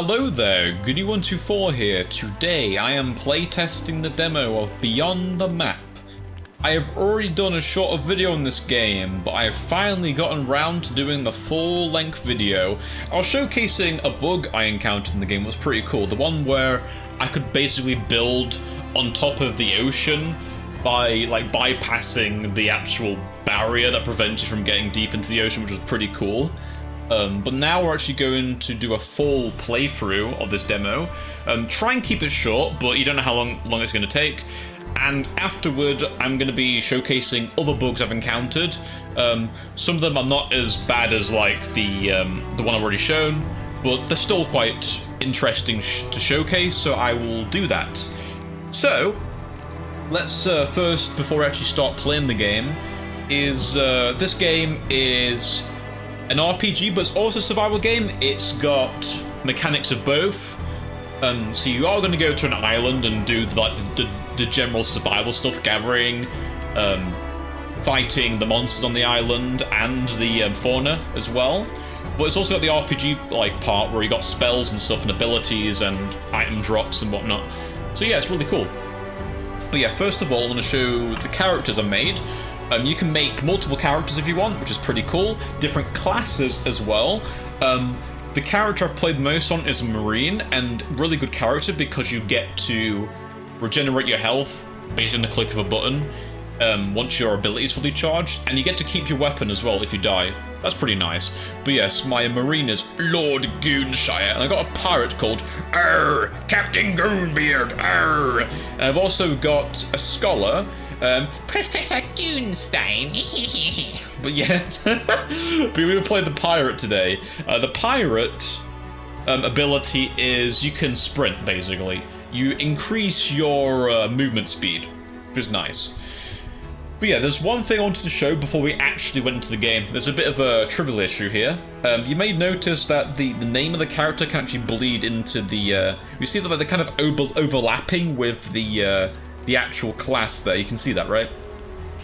Hello there, Goony124 here. Today I am playtesting the demo of Beyond the Map. I have already done a shorter video on this game, but I have finally gotten around to doing the full-length video. I was showcasing a bug I encountered in the game that was pretty cool. The one where I could basically build on top of the ocean by bypassing the actual barrier that prevents you from getting deep into the ocean, which was pretty cool. But now we're actually going to do a full playthrough of this demo. Try and keep it short, but you don't know how long it's going to take. And afterward, I'm going to be showcasing other bugs I've encountered. Some of them are not as bad as like the one I've already shown, but they're still quite interesting to showcase, so I will do that. So, let's first, before we actually start playing the game, this game is an RPG, but it's also a survival game. It's got mechanics of both. So you are going to go to an island and do the general survival stuff, gathering, fighting the monsters on the island and the fauna as well. But it's also got the RPG part where you got spells and stuff and abilities and item drops and whatnot. So yeah, it's really cool. But yeah, first of all, I'm going to show the characters I made. You can make multiple characters if you want, which is pretty cool. Different classes as well. The character I've played most on is a Marine, and really good character because you get to regenerate your health based on the click of a button once your ability is fully charged, and you get to keep your weapon as well if you die. That's pretty nice. But yes, my Marine is Lord Goonshire, and I got a pirate called Captain Goonbeard. And I've also got a scholar, Professor Goonstein. But yeah, but we're going to play the pirate today. The pirate ability is you can sprint, basically. You increase your movement speed, which is nice. But yeah, there's one thing I wanted to show before we actually went into the game. There's a bit of a trivial issue here. You may notice that the name of the character can actually bleed into the... you see that they're kind of overlapping with the actual class there. You can see that, right?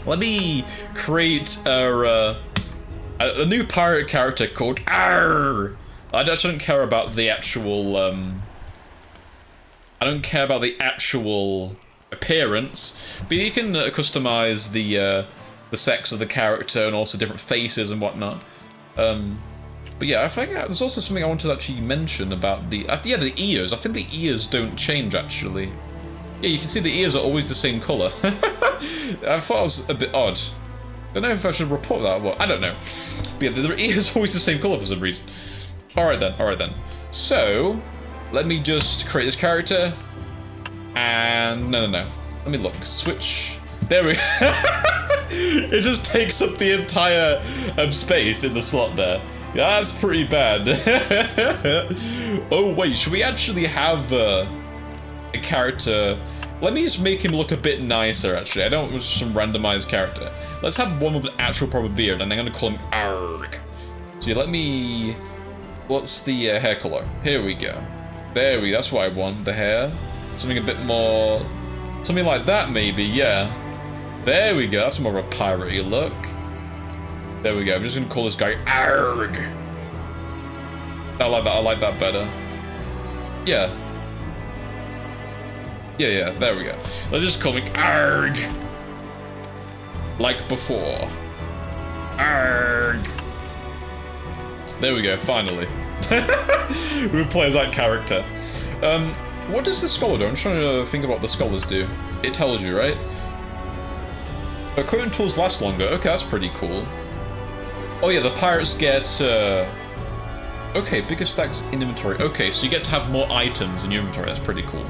Let me create a new pirate character called Arr! I just don't care about the actual I don't care about the actual appearance, but you can customize the sex of the character and also different faces and whatnot. But yeah, I think there's also something I wanted to actually mention about the ears. I think the ears don't change actually. Yeah, you can see the ears are always the same colour. I thought it was a bit odd. I don't know if I should report that or what. I don't know. But yeah, the ears are always the same colour for some reason. Alright then. So, let me just create this character. And... No. Let me look. Switch. There we go. It just takes up the entire space in the slot there. Yeah, that's pretty bad. Oh wait, should we actually have a character? Let me just make him look a bit nicer, actually. I don't want some randomized character. Let's have one with an actual proper beard, and I'm going to call him Arg. So yeah, let me... What's the hair color? Here we go. There we go. That's what I want, the hair. Something a bit more... Something like that, maybe, yeah. There we go. That's more of a pirate-y look. There we go. I'm just going to call this guy Arg. I like that better. Yeah. Yeah, there we go. Let's just call me Arg. Like before. Arg. There we go, finally. We play as that character. What does the scholar do? I'm trying to think about what the scholars do. It tells you, right? Current tools last longer. Okay, that's pretty cool. Oh yeah, the pirates get... Okay, bigger stacks in inventory. Okay, so you get to have more items in your inventory. That's pretty cool.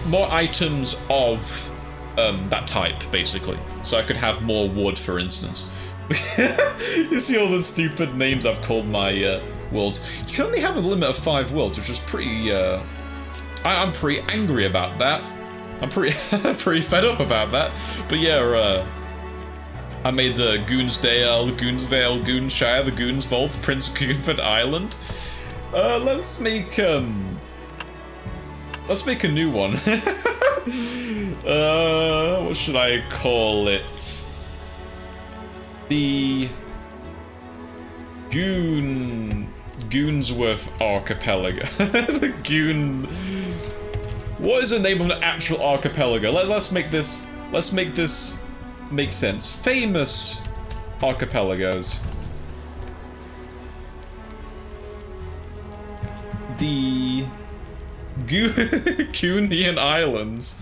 More items of that type, basically. So I could have more wood, for instance. You see all the stupid names I've called my worlds. You can only have a limit of 5 worlds, which is pretty... I'm pretty angry about that. I'm pretty fed up about that. But yeah, I made the Goonsdale, Goonsvale, Goonshire, the Goons Vault, Prince Goonford Island. Let's make a new one. What should I call it? The Goonsworth Archipelago. The Goon... What is the name of an actual archipelago? Let's make this make sense. Famous archipelagos. The Goonian Islands.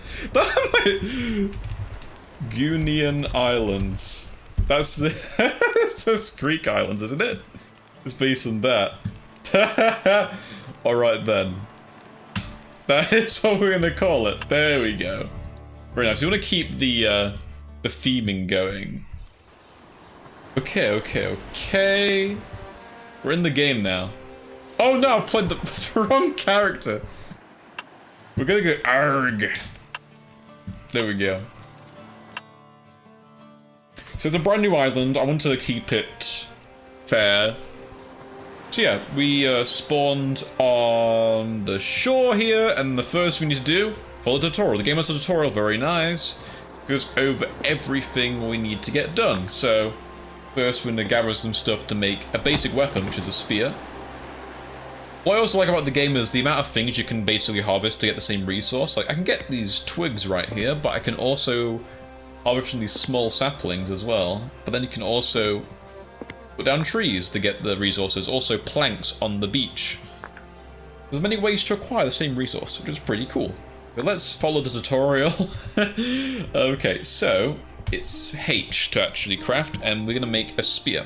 Goonian Islands. That's those Greek islands, isn't it? It's based on that. Alright then. That is what we're gonna call it. There we go. Very nice. We want to keep the theming going. Okay. We're in the game now. Oh no, I played the wrong character. We're gonna go ARG. There we go. So it's a brand new island. I wanted to keep it fair. So yeah, we spawned on the shore here, and the first we need to do, follow the tutorial. The game has a tutorial, very nice. Goes over everything we need to get done. So first we're gonna gather some stuff to make a basic weapon, which is a spear. What I also like about the game is the amount of things you can basically harvest to get the same resource. Like, I can get these twigs right here, but I can also harvest from these small saplings as well. But then you can also put down trees to get the resources. Also planks on the beach. There's many ways to acquire the same resource, which is pretty cool. But let's follow the tutorial. Okay, so it's H to actually craft, and we're gonna make a spear.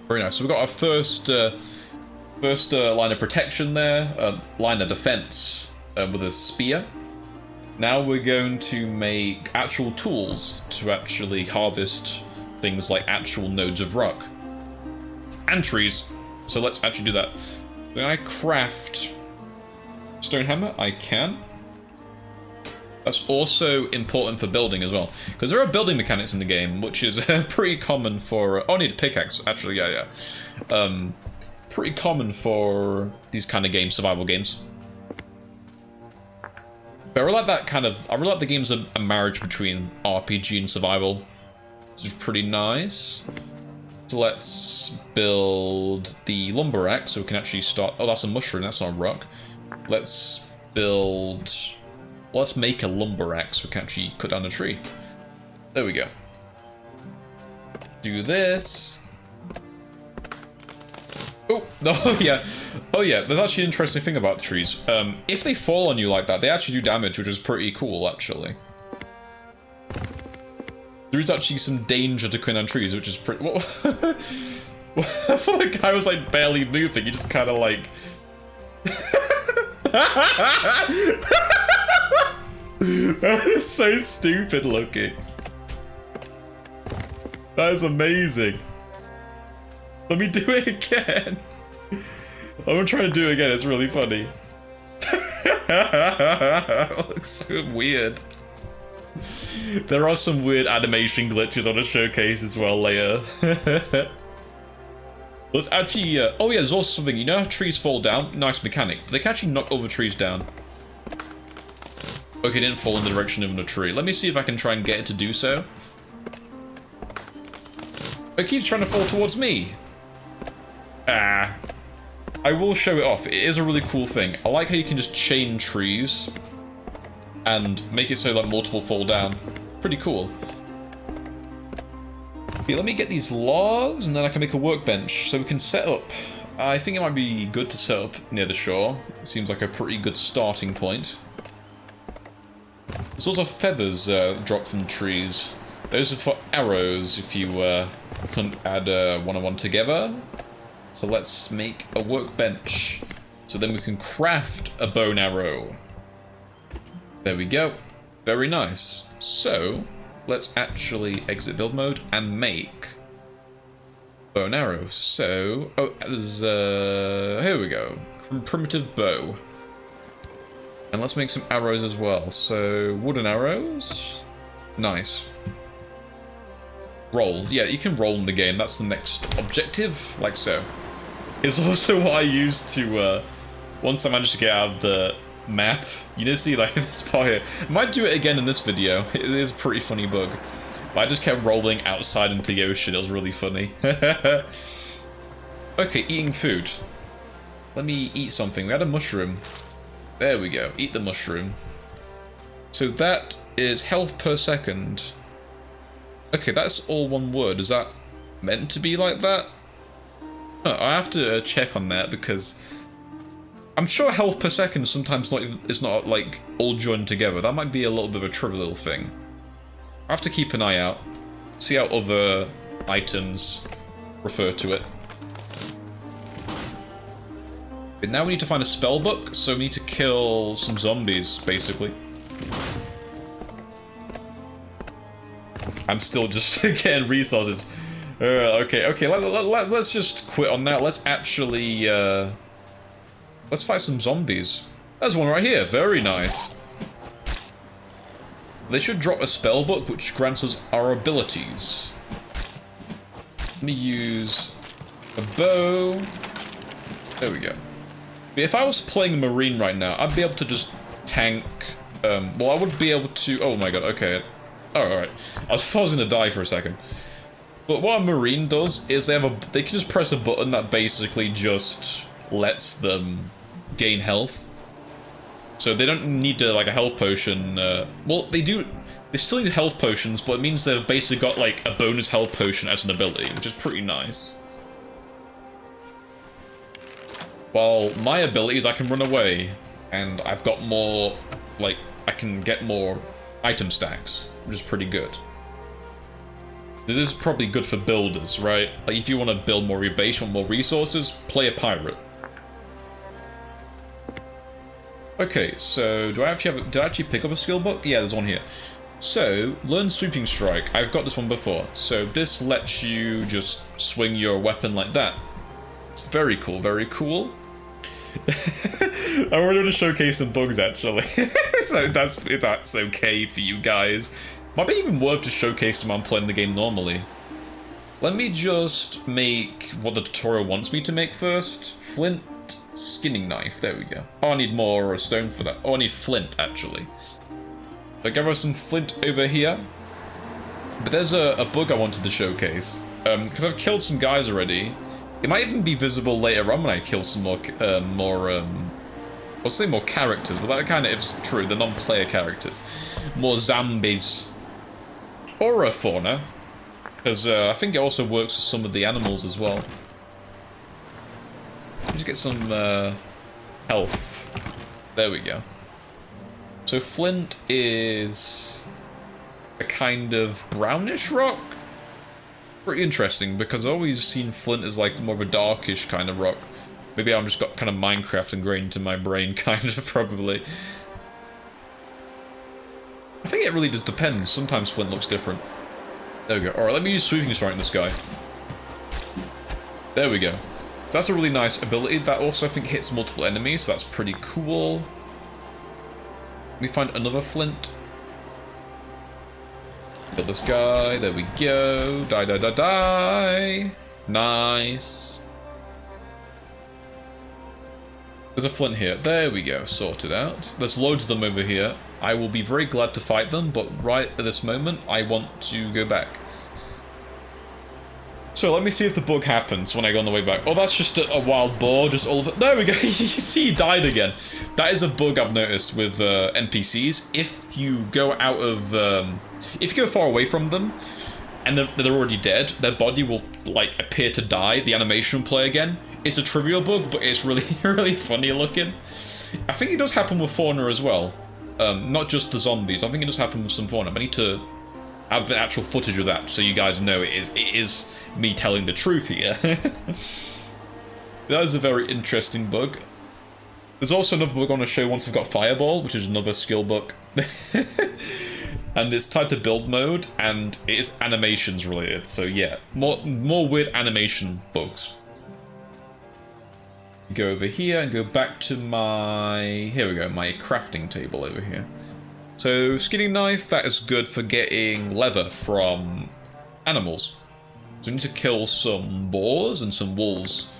Very nice. So we've got our first line of protection there, line of defense with a spear. Now we're going to make actual tools to actually harvest things like actual nodes of rock. And trees. So let's actually do that. Can I craft stone hammer? I can. That's also important for building as well. Because there are building mechanics in the game, which is pretty common for... Oh, I need a pickaxe, actually, yeah. Pretty common for these kind of games, survival games. But I really like that kind of... I really like the game's a marriage between RPG and survival. Which is pretty nice. So let's build the lumber axe so we can actually start... Oh, that's a mushroom, that's not a rock. Let's build... Let's make a lumber axe so we can actually cut down a tree. There we go. Do this. Oh yeah. Oh yeah, there's actually an interesting thing about trees. If they fall on you like that, they actually do damage, which is pretty cool, actually. There is actually some danger to cutting down trees, which is pretty... I thought the guy was like barely moving, he just kind of like... That is so stupid looking. That is amazing. Let me do it again. I'm gonna try to do it again, it's really funny. It looks so weird. There are some weird animation glitches on a showcase as well later. Let's actually, oh yeah, there's also something, you know how trees fall down? Nice mechanic. They can actually knock other trees down. Okay, it didn't fall in the direction of the tree. Let me see if I can try and get it to do so. It keeps trying to fall towards me. Ah. I will show it off. It is a really cool thing. I like how you can just chain trees and make it so that multiple fall down. Pretty cool. Okay, let me get these logs and then I can make a workbench so we can set up. I think it might be good to set up near the shore. It seems like a pretty good starting point. There's also feathers dropped from the trees. Those are for arrows if you couldn't add one and one together. So let's make a workbench. So then we can craft a bow and arrow. There we go. Very nice. So let's actually exit build mode and make bow and arrow. So, oh, there's here we go. Primitive bow. And let's make some arrows as well. So, wooden arrows. Nice. Roll. Yeah, you can roll in the game. That's the next objective. Like so. It's also what I used to, once I managed to get out of the map. You did see, like, this part here. I might do it again in this video. It is a pretty funny bug. But I just kept rolling outside into the ocean. It was really funny. Okay, eating food. Let me eat something. We had a mushroom. There we go. Eat the mushroom. So that is health per second. Okay, that's all one word. Is that meant to be like that? Oh, I have to check on that because I'm sure health per second sometimes is not like all joined together. That might be a little bit of a trivial thing. I have to keep an eye out. See how other items refer to it. But now we need to find a spell book, so we need to kill some zombies, basically. I'm still just getting resources. Okay, let's just quit on that. Let's actually, let's fight some zombies. There's one right here, very nice. They should drop a spell book which grants us our abilities. Let me use a bow. There we go. If I was playing Marine right now, I'd be able to just tank. Well, I would be able to. Oh my god. Okay. Oh, all right. I was gonna die for a second. But what a Marine does is they can just press a button that basically just lets them gain health. So they don't need to like a health potion. Well, they do. They still need health potions, but it means they've basically got like a bonus health potion as an ability, which is pretty nice. While my abilities, I can run away, and I've got more, like, I can get more item stacks, which is pretty good. This is probably good for builders, right? Like, if you want to build more your base, want more resources, play a pirate. Okay, so did I actually pick up a skill book? Yeah, there's one here. So, learn Sweeping Strike. I've got this one before. So this lets you just swing your weapon like that. Very cool, very cool. I already want to showcase some bugs actually. So if that's okay for you guys. Might be even worth just showcasing when I'm playing the game normally. Let me just make what the tutorial wants me to make first. Flint skinning knife, there we go. Oh, I need more stone for that. Oh, I need flint actually. I gather some flint over here. But there's a bug I wanted to showcase. Because I've killed some guys already. It might even be visible later on when I kill some more I'll say more characters, but that kind of is true, the non-player characters. More zombies. Or a fauna. Because I think it also works with some of the animals as well. Just get some health. There we go. So flint is a kind of brownish rock? Pretty interesting, because I've always seen flint as like more of a darkish kind of rock. Maybe I've just got kind of Minecraft ingrained into my brain, kind of, probably. I think it really just depends. Sometimes flint looks different. There we go. Alright, let me use Sweeping Strike on this guy. There we go. So that's a really nice ability. That also, I think, hits multiple enemies, so that's pretty cool. Let me find another flint. Kill this guy, there we go. Die, die, die, die. Nice. There's a flint here. There we go, sorted out. There's loads of them over here. I will be very glad to fight them, but right at this moment, I want to go back. So let me see if the bug happens when I go on the way back. Oh, that's just a wild boar, just all of it. There we go, you see he died again. That is a bug I've noticed with NPCs. If you go out of... if you go far away from them, and they're already dead, their body will, like, appear to die. The animation will play again. It's a trivial bug, but it's really, really funny looking. I think it does happen with fauna as well. Not just the zombies. I think it does happen with some fauna. I need to have the actual footage of that, so you guys know it is me telling the truth here. That is a very interesting bug. There's also another bug I want to show once I've got Fireball, which is another skill book. And it's tied to build mode, and it is animations related, so yeah, more weird animation bugs. Go over here and go back to my... Here we go, my crafting table over here. So, skinning knife, that is good for getting leather from animals. So we need to kill some boars and some wolves.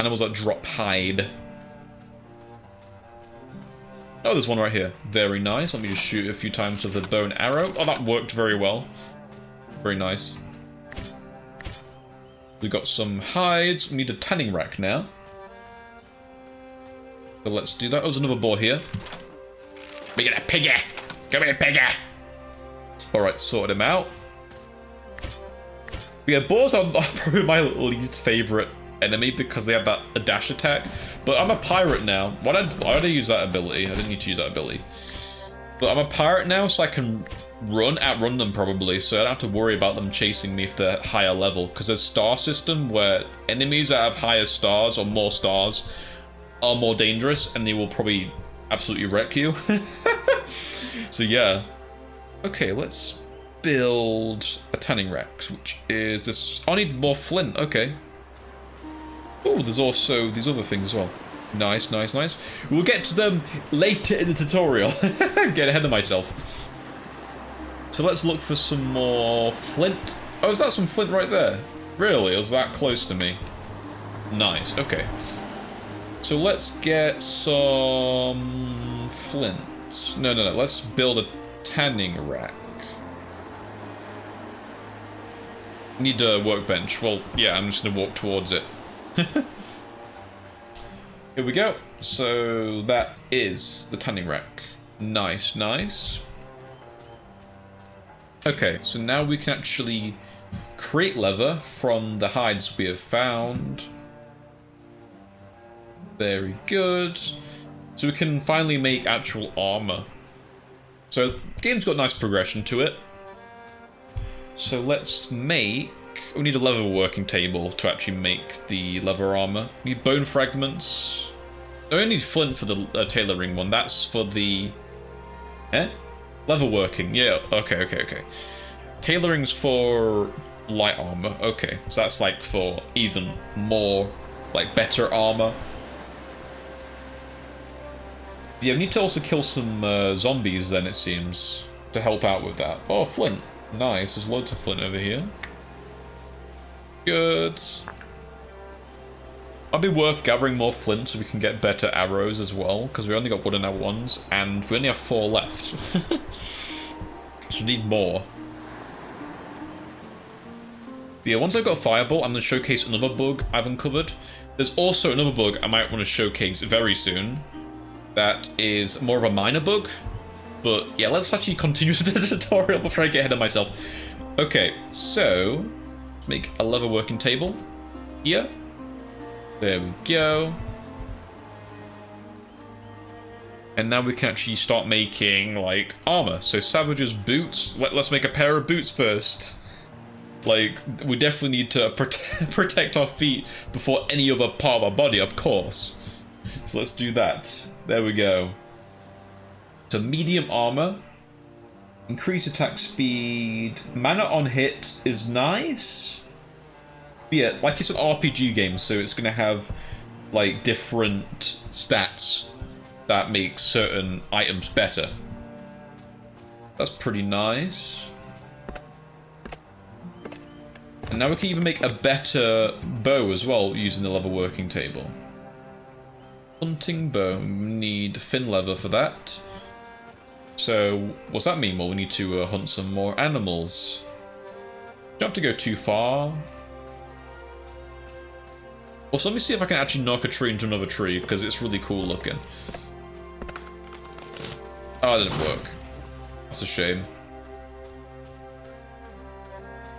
Animals that drop hide. Oh, there's one right here. Very nice. Let me just shoot a few times with the bow and arrow. Oh, that worked very well. Very nice. We've got some hides. We need a tanning rack now. So let's do that. Oh, there's another boar here. We get a piggy! Come here, piggy! Alright, sorted him out. But yeah, boars are probably my least favourite enemy because they have a dash attack. But I'm a pirate now. Why did I use that ability? I didn't need to use that ability. But I'm a pirate now, so I can outrun them probably, so I don't have to worry about them chasing me if they're higher level. Because there's star system where enemies that have higher stars or more stars are more dangerous, and they will probably absolutely wreck you. So yeah. Okay, let's build a tanning rack, which is this. I need more flint. Okay. Oh, there's also these other things as well. Nice, nice, nice. We'll get to them later in the tutorial. Get ahead of myself. So let's look for some more flint. Oh, is that some flint right there? Really? Is that close to me? Nice, okay. So let's get some flint. No, let's build a tanning rack. Need a workbench. Well, yeah, I'm just gonna walk towards it. Here we go. So that is the tanning rack. Nice, nice. Okay, so now we can actually create leather from the hides we have found. Very good. So we can finally make actual armor. So the game's got nice progression to it. So let's make... We need a leather working table to actually make the leather armor. We need bone fragments. No, I need flint for the tailoring one. That's for the... Leather working. Yeah, okay. Tailoring's for light armor. Okay, so that's like for even more, like better armor. Yeah, we need to also kill some zombies then, it seems, to help out with that. Oh, flint. Nice, there's loads of flint over here. Good. Might be worth gathering more flint so we can get better arrows as well, because we only got wooden arrow ones, and we only have 4 left. So we need more. But yeah, once I've got a fireball, I'm going to showcase another bug I've uncovered. There's also another bug I might want to showcase very soon. That is more of a minor bug. But yeah, let's actually continue the tutorial before I get ahead of myself. Okay, so make a leather working table here. There we go. And now we can actually start making like armor. So Savage's boots. Let's make a pair of boots first. Like, we definitely need to protect our feet before any other part of our body, of course. So let's do that. There we go. So medium armor. Increase attack speed. Mana on hit is nice. But yeah, like it's an RPG game, so it's gonna have like different stats that make certain items better. That's pretty nice. And now we can even make a better bow as well using the leather working table. Hunting bow, we need thin leather for that. So, what's that mean? Well, we need to hunt some more animals. Don't have to go too far. Also, let me see if I can actually knock a tree into another tree, because it's really cool looking. Oh, that didn't work. That's a shame.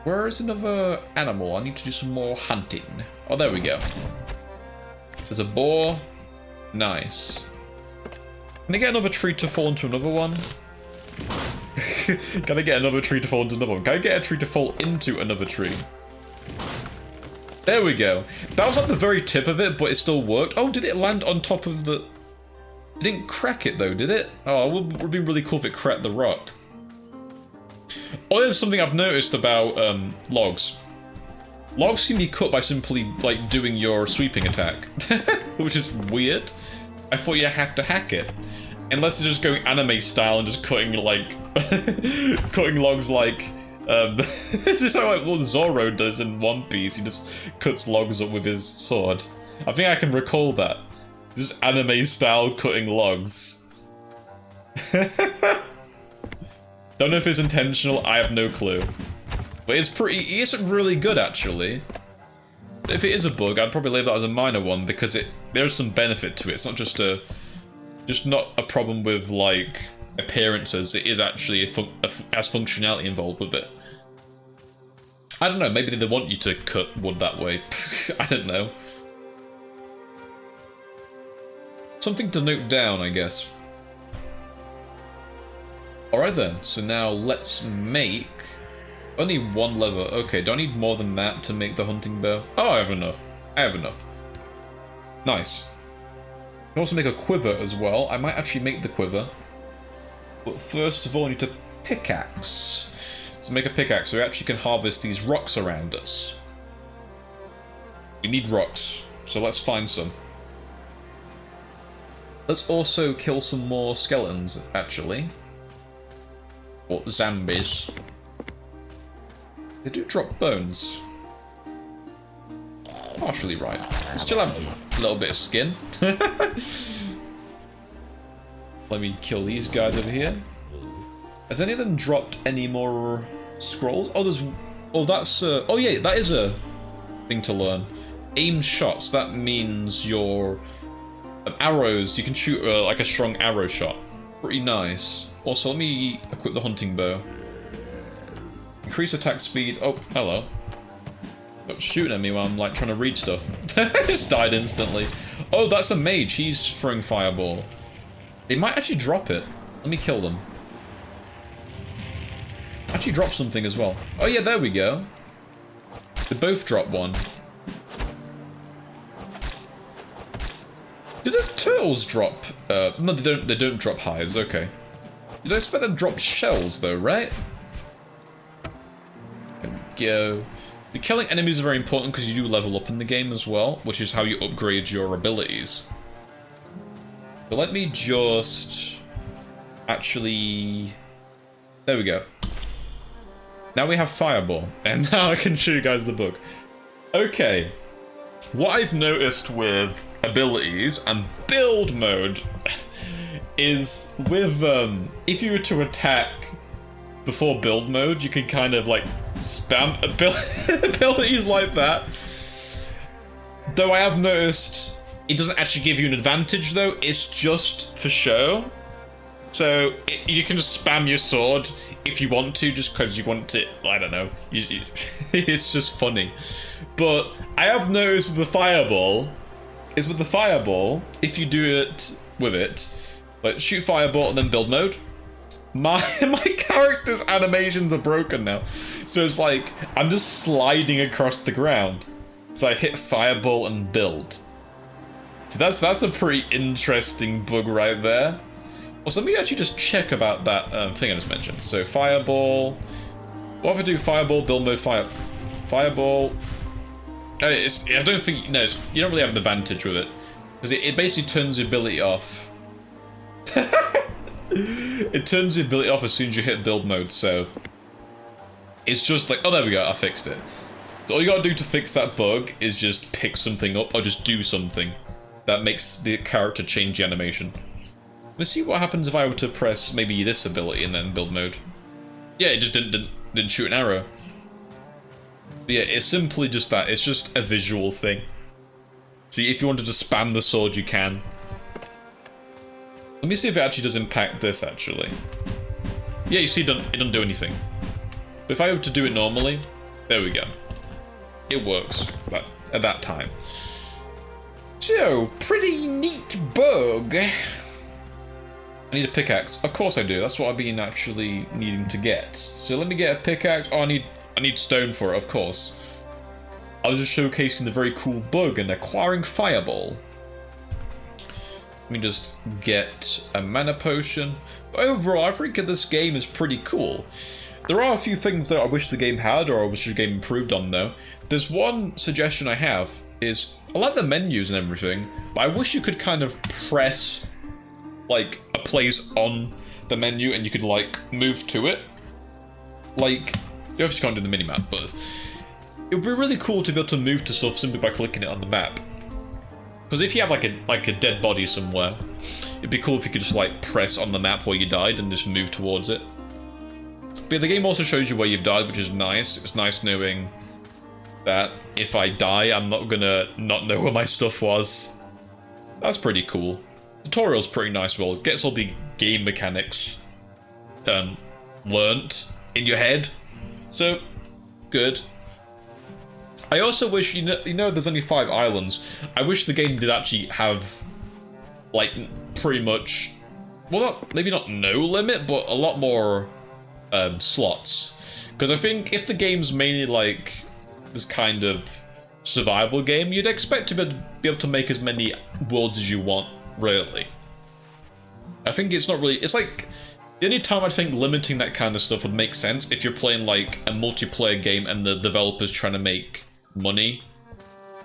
Where is another animal? I need to do some more hunting. Oh, there we go. There's a boar. Nice. Can I get another tree to fall into another one? Can I get another tree to fall into another one? Can I get a tree to fall into another tree? There we go. That was at the very tip of it, but it still worked. Oh, did it land on top of the... It didn't crack it though, did it? Oh, it would be really cool if it cracked the rock. Oh, there's something I've noticed about logs. Logs can be cut by simply, like, doing your sweeping attack. Which is weird. I thought you have to hack it. Unless you're just going anime style and just cutting, like... cutting logs like... this is how like, what Zoro does in One Piece. He just cuts logs up with his sword. I think I can recall that. Just anime style cutting logs. Don't know if it's intentional, I have no clue. But it's really good actually. if it is a bug, I'd probably label that as a minor one because there's some benefit to it. It's not just not a problem with like appearances. It is actually has functionality involved with it. I don't know. Maybe they want you to cut wood that way. I don't know. Something to note down, I guess. Alright then, so now let's make only one lever. Okay, do I need more than that to make the hunting bow? Oh, I have enough. I have enough. Nice. I can also make a quiver as well. I might actually make the quiver. But first of all, I need to pickaxe. So make a pickaxe so we actually can harvest these rocks around us. We need rocks, so let's find some. Let's also kill some more skeletons, actually. Or zombies. They do drop bones. Partially right. They still have a little bit of skin. Let me kill these guys over here. Has any of them dropped any more scrolls? Oh, there's... Oh, that's... oh, yeah, that is a thing to learn. Aimed shots. That means your... arrows, you can shoot like a strong arrow shot. Pretty nice. Also, let me equip the hunting bow. Increase attack speed. Oh, hello. Stop shooting at me while I'm like trying to read stuff. Just died instantly. Oh, that's a mage. He's throwing fireball. They might actually drop it. Let me kill them. Actually drop something as well. Oh yeah, there we go. They both drop one. Do the turtles drop? No, they don't. They don't drop hides. Okay. You'd expect them to drop shells, though, right? There we go. The killing enemies are very important because you do level up in the game as well, which is how you upgrade your abilities. So let me just actually. There we go. Now we have fireball, and now I can show you guys the book. Okay. What I've noticed with abilities and build mode is with, if you were to attack before build mode, you can kind of like spam abilities like that. Though I have noticed it doesn't actually give you an advantage though, it's just for show. So you can just spam your sword if you want to, just because you want to, I don't know, it's just funny. But I have noticed with the fireball, if you do it with it, like shoot fireball and then build mode, my character's animations are broken now. So it's like, I'm just sliding across the ground. So I hit fireball and build. So that's a pretty interesting bug right there. Also, let me actually just check about that thing I just mentioned. So fireball, what if I do fireball, build mode, fireball? I don't think, no, you don't really have an advantage with it. Because it basically turns the ability off. It turns the ability off as soon as you hit build mode, so... It's just like, oh there we go, I fixed it. So all you gotta do to fix that bug is just pick something up, or just do something that makes the character change the animation. Let's see what happens if I were to press maybe this ability and then build mode. Yeah, it just didn't shoot an arrow. But yeah, it's simply just that. It's just a visual thing. So if you wanted to spam the sword, you can. Let me see if it actually does impact this, actually. Yeah, you see, it doesn't do anything. But if I were to do it normally, there we go. It works at that time. So, pretty neat bug. I need a pickaxe. Of course I do. That's what I've been actually needing to get. So let me get a pickaxe. Oh, I need stone for it, of course. I was just showcasing the very cool bug and acquiring fireball. Let me just get a mana potion. But overall, I think this game is pretty cool. There are a few things that I wish the game had, or I wish the game improved on, though. There's one suggestion I have, is I like the menus and everything, but I wish you could kind of press like a place on the menu and you could like move to it. Like, you obviously can't do the minimap, but it would be really cool to be able to move to stuff simply by clicking it on the map. Because if you have like a dead body somewhere, it'd be cool if you could just like press on the map where you died and just move towards it. But the game also shows you where you've died, which is nice. It's nice knowing that if I die, I'm not gonna not know where my stuff was. That's pretty cool. Tutorial's pretty nice as well. It gets all the game mechanics learnt in your head. So, good. I also wish, you know there's only 5 islands. I wish the game did actually have, like, pretty much, well, maybe not no limit, but a lot more slots. Because I think if the game's mainly like this kind of survival game, you'd expect to be able to make as many worlds as you want, really. I think it's not really, it's like, the only time I think limiting that kind of stuff would make sense if you're playing like a multiplayer game and the developer's trying to make money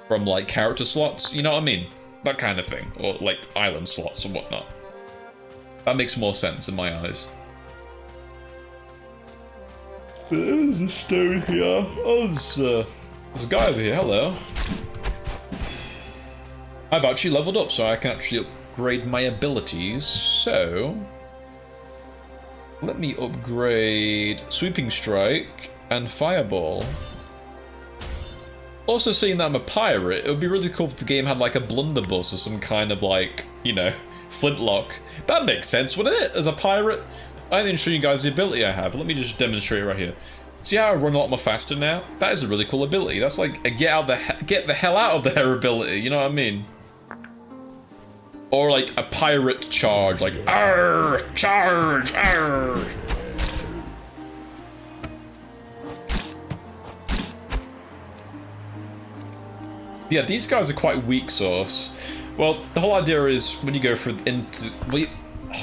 from like character slots, you know what I mean? That kind of thing, or like island slots and whatnot. That makes more sense in my eyes. There's a stone here. Oh, there's a guy over here. Hello. I've actually leveled up, so I can actually upgrade my abilities. So, let me upgrade Sweeping Strike and Fireball. Also, seeing that I'm a pirate, it would be really cool if the game had like a blunderbuss or some kind of like, you know, flintlock. That makes sense, wouldn't it? As a pirate, I didn't show you guys the ability I have. Let me just demonstrate it right here. See how I run a lot more faster now? That is a really cool ability. That's like a get the hell out of there ability. You know what I mean? Or like a pirate charge, like arr, charge, arr. Yeah, these guys are quite weak sauce. Well, the whole idea is when you go through into,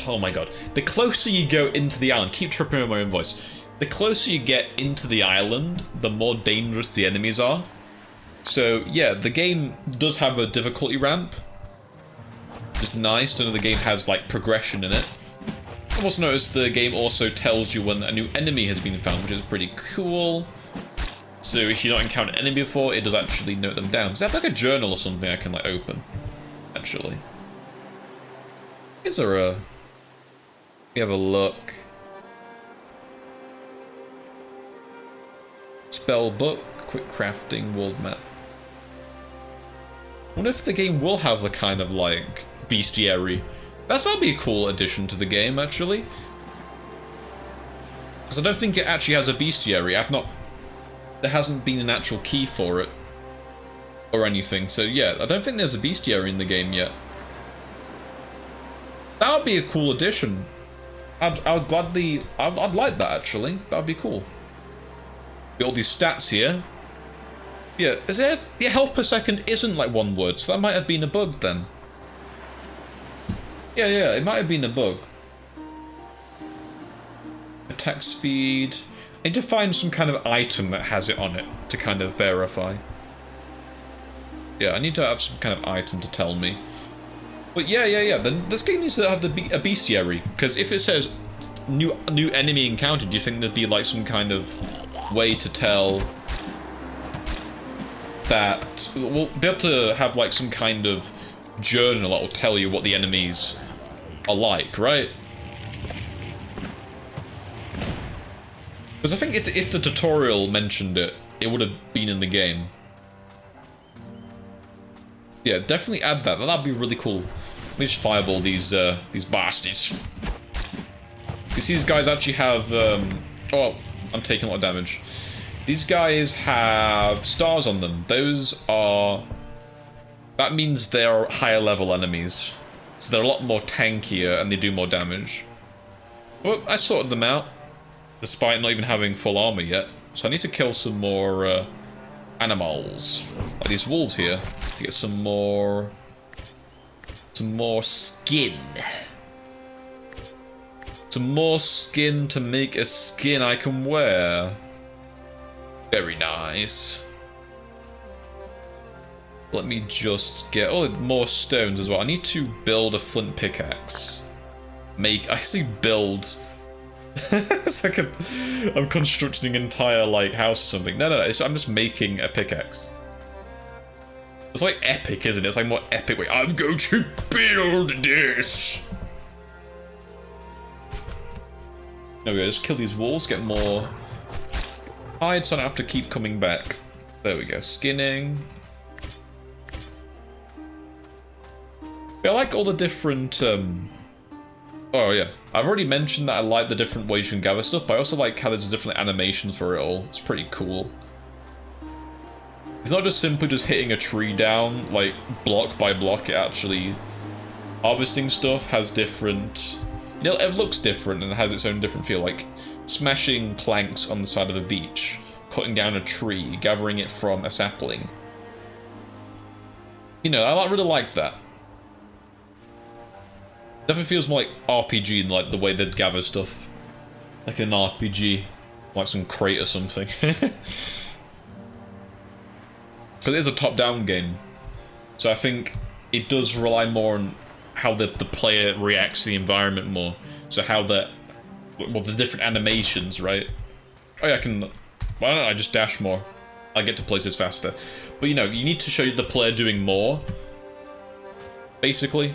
oh my god, the closer you go into the island, keep tripping over my own voice. The closer you get into the island, the more dangerous the enemies are. So yeah, the game does have a difficulty ramp. It's nice to know the game has like progression in it. I've also noticed the game also tells you when a new enemy has been found, which is pretty cool. So if you've not encountered an enemy before, it does actually note them down. So I have like a journal or something I can like open, actually. Is there a... Let me have a look. Spell book, quick crafting, world map. I wonder if the game will have the kind of like bestiary. That'd be a cool addition to the game, actually. Because I don't think it actually has a bestiary. There hasn't been an actual key for it or anything. So yeah, I don't think there's a bestiary in the game yet. That would be a cool addition. I'd like that, actually. That would be cool. Got all these stats here. Yeah, health per second isn't like 1 word, so that might have been a bug then. Yeah, it might have been a bug. Attack speed. I need to find some kind of item that has it on it to kind of verify. Yeah, I need to have some kind of item to tell me. But yeah. Then this game needs to have a bestiary, because if it says new enemy encountered, do you think there'd be like some kind of way to tell that? We'll be able to have like some kind of journal that will tell you what the enemies are like, right? Because I think if the tutorial mentioned it, it would have been in the game. Yeah, definitely add that. That'd be really cool. Let me just fireball these bastards. You see, these guys actually have. Oh, I'm taking a lot of damage. These guys have stars on them. Those are. That means they're higher level enemies, so they're a lot more tankier and they do more damage. Well, I sorted them out, despite not even having full armor yet. So I need to kill some more animals, like these wolves here, to get some more skin. Some more skin to make a skin I can wear. Very nice. Let me just get more stones as well. I need to build a flint pickaxe. I see build. It's like I'm constructing an entire like house or something. No, I'm just making a pickaxe. It's like epic, isn't it? It's like more epic. Wait, I'm going to build this. There we go. Just kill these wolves, get more hides, so I don't have to keep coming back. There we go, skinning. Yeah, I like all the different, oh yeah, I've already mentioned that I like the different ways you can gather stuff, but I also like how there's different animations for it all. It's pretty cool. It's not just simply just hitting a tree down, like, block by block. It actually... Harvesting stuff has different... You know, it looks different and has its own different feel, like smashing planks on the side of a beach, cutting down a tree, gathering it from a sapling. You know, I really like that. Definitely feels more like RPG than like the way they'd gather stuff. Like an RPG. Like some crate or something. Because it is a top-down game, so I think it does rely more on how the player reacts to the environment more. So how the different animations, right? Oh yeah, why don't I just dash more? I get to places faster. But you know, you need to show the player doing more. Basically.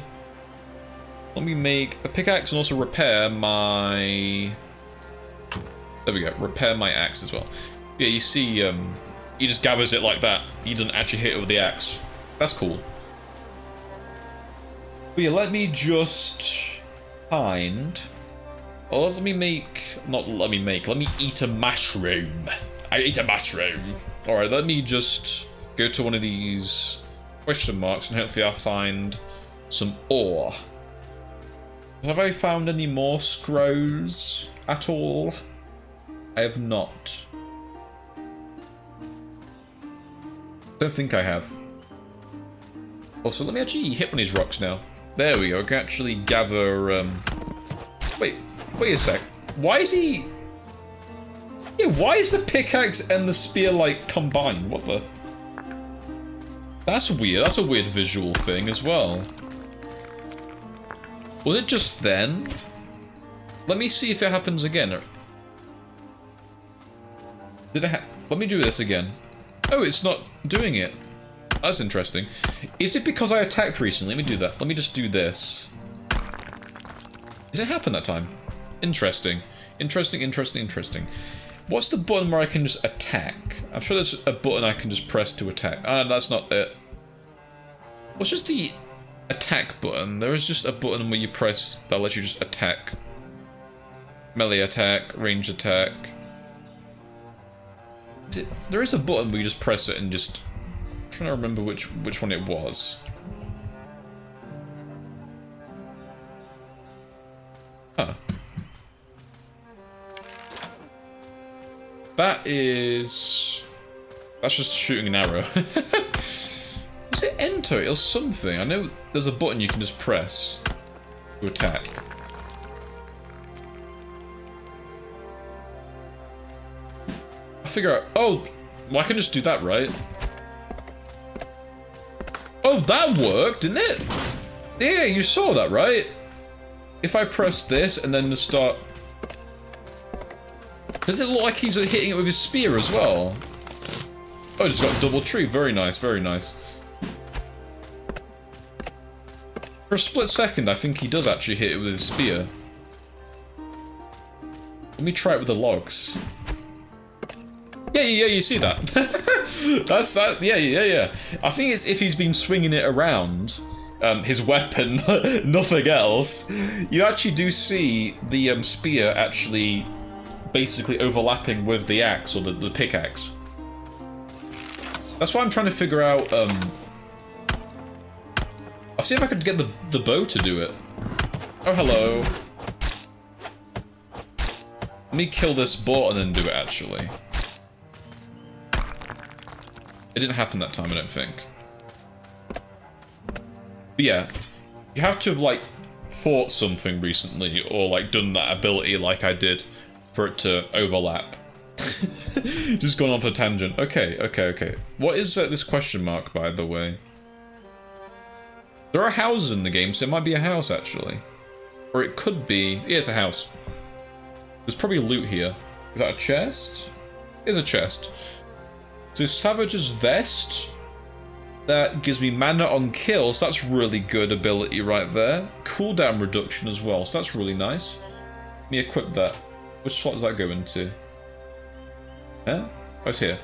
Let me make a pickaxe and also repair my... There we go, repair my axe as well. Yeah, you see, he just gathers it like that. He doesn't actually hit it with the axe. That's cool. But yeah, let me just find... Oh, let me eat a mushroom. I eat a mushroom. Alright, let me just go to one of these question marks and hopefully I'll find some ore. Have I found any more scrolls at all? I have not. Don't think I have. Also, let me actually hit one of these rocks now. There we go. I can actually gather. Wait a sec. Why is he? Yeah, why is the pickaxe and the spear like combined? What the? That's weird. That's a weird visual thing as well. Was it just then? Let me see if it happens again. Did it? Let me do this again. Oh, it's not doing it. That's interesting. Is it because I attacked recently? Let me do that. Let me just do this. Did it happen that time? Interesting. Interesting. What's the button where I can just attack? I'm sure there's a button I can just press to attack. Ah, that's not it. What's just the attack button? There is just a button where you press that lets you just attack. Melee attack, range attack. There is a button where you just press it and just... I'm trying to remember which one it was. Huh. That's just shooting an arrow. Was it enter or something? I know there's a button you can just press to attack. I figure out... Oh, well, I can just do that, right? Oh, that worked, didn't it? Yeah, you saw that, right? If I press this and then start... Does it look like he's hitting it with his spear as well? Oh, just got a double tree. Very nice, very nice. For a split second, I think he does actually hit it with his spear. Let me try it with the logs. Yeah, you see that? That's that. Yeah. I think it's if he's been swinging it around, his weapon, nothing else. You actually do see the spear actually basically overlapping with the axe or the pickaxe. That's why I'm trying to figure out. I'll see if I could get the bow to do it. Oh, hello. Let me kill this boar and then do it, actually. It didn't happen that time, I don't think. But yeah, you have to have, like, fought something recently, or, like, done that ability like I did for it to overlap. Just gone off a tangent. Okay. What is this question mark, by the way? There are houses in the game, so it might be a house, actually. Or it could be... Yeah, it's a house. There's probably loot here. Is that a chest? It's a chest. So Savage's Vest. That gives me mana on kill, so that's really good ability right there. Cooldown reduction as well, so that's really nice. Let me equip that. Which slot does that go into? Yeah? Oh, it's here.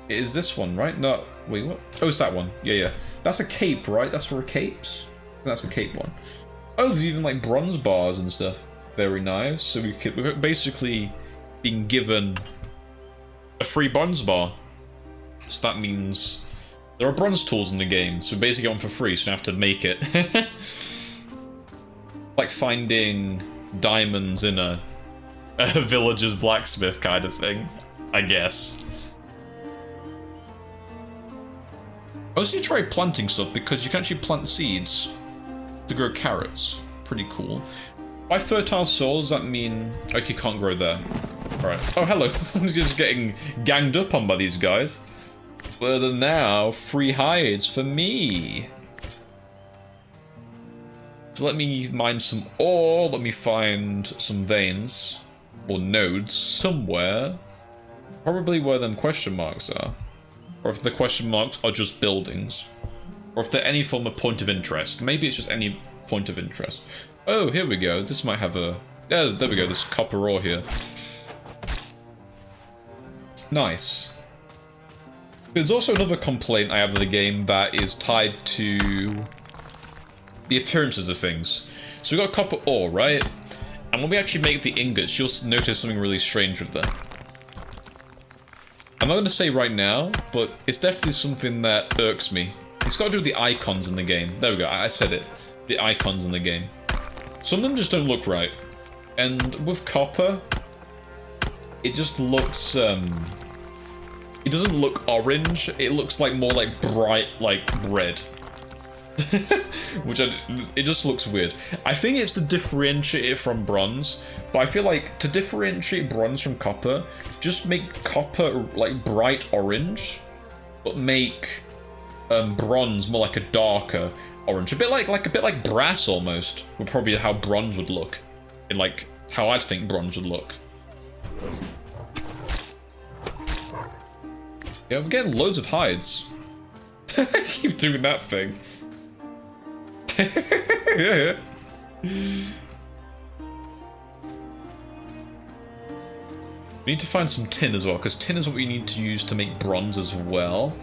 It is this one, right? No, wait, what? Oh, it's that one. Yeah, yeah. That's a cape, right? That's for capes? That's a cape one. Oh, there's even like bronze bars and stuff. Very nice. So we've basically been given a free bronze bar. So that means there are bronze tools in the game. So we basically get one for free, so we don't have to make it. Like finding diamonds in a villager's blacksmith kind of thing, I guess. I also try planting stuff because you can actually plant seeds to grow carrots. Pretty cool. By fertile soil, does that mean... Okay, you can't grow there. Alright. Oh, hello. I'm just getting ganged up on by these guys. But now, free hides for me. So let me mine some ore. Let me find some veins. Or nodes somewhere. Probably where them question marks are. Or if the question marks are just buildings. Or if they're any form of point of interest. Maybe it's just any point of interest. Oh, here we go. This might have a... There we go. This copper ore here. Nice. There's also another complaint I have of the game that is tied to the appearances of things. So we got copper ore, right? And when we actually make the ingots, you'll notice something really strange with them. I'm not going to say right now, but it's definitely something that irks me. It's got to do with the icons in the game. There we go, I said it. The icons in the game. Some of them just don't look right. And with copper, it just looks, it doesn't look orange. It looks like more like bright, like red. Which it just looks weird. I think it's to differentiate it from bronze, but I feel like to differentiate bronze from copper, just make copper like bright orange, but make bronze more like a darker orange, a bit like brass almost. Would probably how bronze would look, in like how I'd think bronze would look. Yeah, I'm getting loads of hides. Keep doing that thing. Yeah. We need to find some tin as well, because tin is what we need to use to make bronze as well.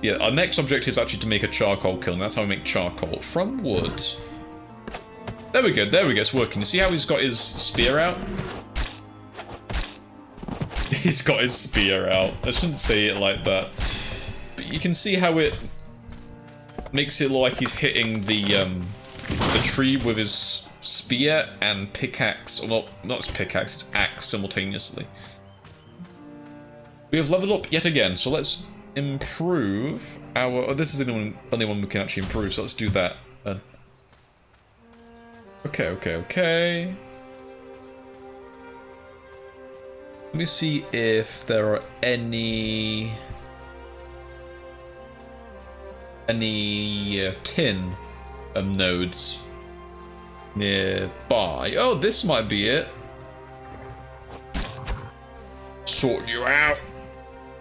Yeah, our next objective is actually to make a charcoal kiln. That's how we make charcoal from wood. There we go, it's working. You see how he's got his spear out? He's got his spear out. I shouldn't say it like that. But you can see how it makes it look like he's hitting the tree with his spear and pickaxe, or not his pickaxe, his axe simultaneously. We have leveled up yet again, so let's improve our... Oh, this is the only one we can actually improve, so let's do that then. Okay. Let me see if there are any tin nodes nearby. Oh, this might be it. Sort you out,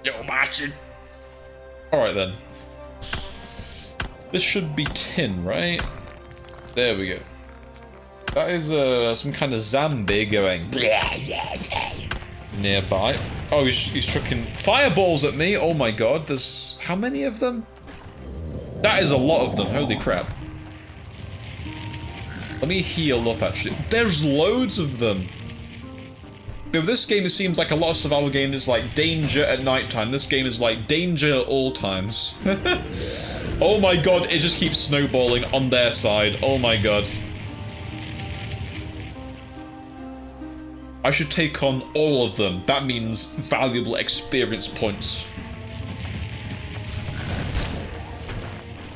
little bastard. Alright then. This should be tin, right? There we go. That is some kind of zombie going nearby. Oh, he's chucking fireballs at me. Oh my god, there's... How many of them? That is a lot of them, holy crap. Let me heal up, actually. There's loads of them. But with this game, it seems like a lot of survival games is like danger at nighttime. This game is like danger at all times. Oh my god, it just keeps snowballing on their side. Oh my god. I should take on all of them. That means valuable experience points.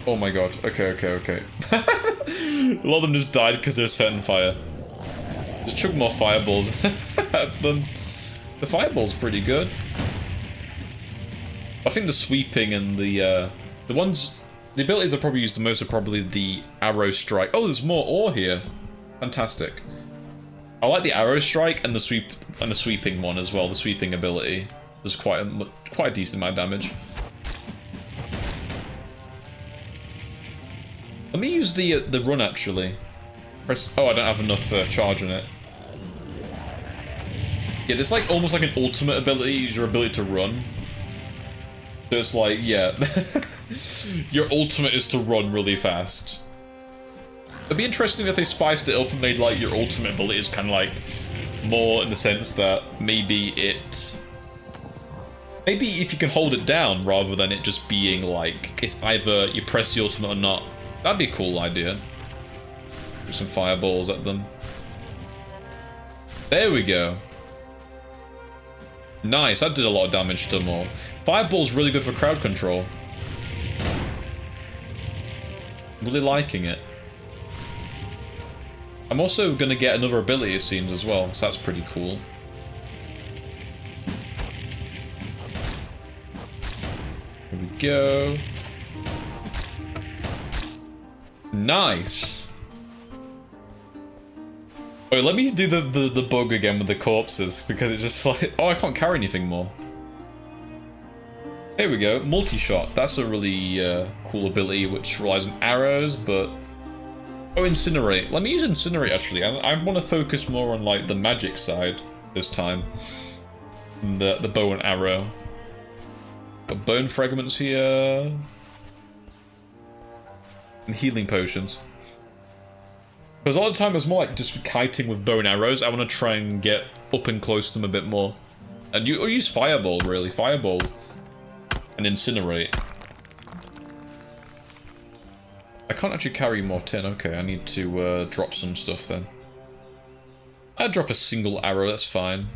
Oh my god. Okay. A lot of them just died because they're set on fire. Just chuck more fireballs at them. The fireball's pretty good. I think the sweeping and the ones... The abilities I probably use the most are probably the arrow strike. Oh, there's more ore here. Fantastic. I like the arrow strike and the sweeping one as well. The sweeping ability. There's quite a decent amount of damage. Let me use the run actually. Press. Oh, I don't have enough charge in it. Yeah, there's like almost like an ultimate ability. Use your ability to run. So it's like, yeah. Your ultimate is to run really fast. It'd be interesting if they spiced it up and made like your ultimate ability is kind of like more in the sense that maybe if you can hold it down rather than it just being like it's either you press the ultimate or not. That'd be a cool idea. Put some fireballs at them. There we go. Nice, that did a lot of damage to them all. Fireball's really good for crowd control. Really liking it. I'm also gonna get another ability, it seems, as well, so that's pretty cool. Here we go. Nice. Wait, let me do the bug again with the corpses, because it's just like... Oh, I can't carry anything more. Here we go, multi-shot. That's a really cool ability which relies on arrows, but... Oh, incinerate. Let me use incinerate, actually. I want to focus more on, like, the magic side this time. The bow and arrow. Got bone fragments here. And healing potions. Because a lot of the time it's more like just kiting with bow and arrows. I want to try and get up and close to them a bit more. And or use fireball, really. Fireball. And incinerate. I can't actually carry more tin. Okay, I need to drop some stuff then. I'll drop a single arrow, that's fine.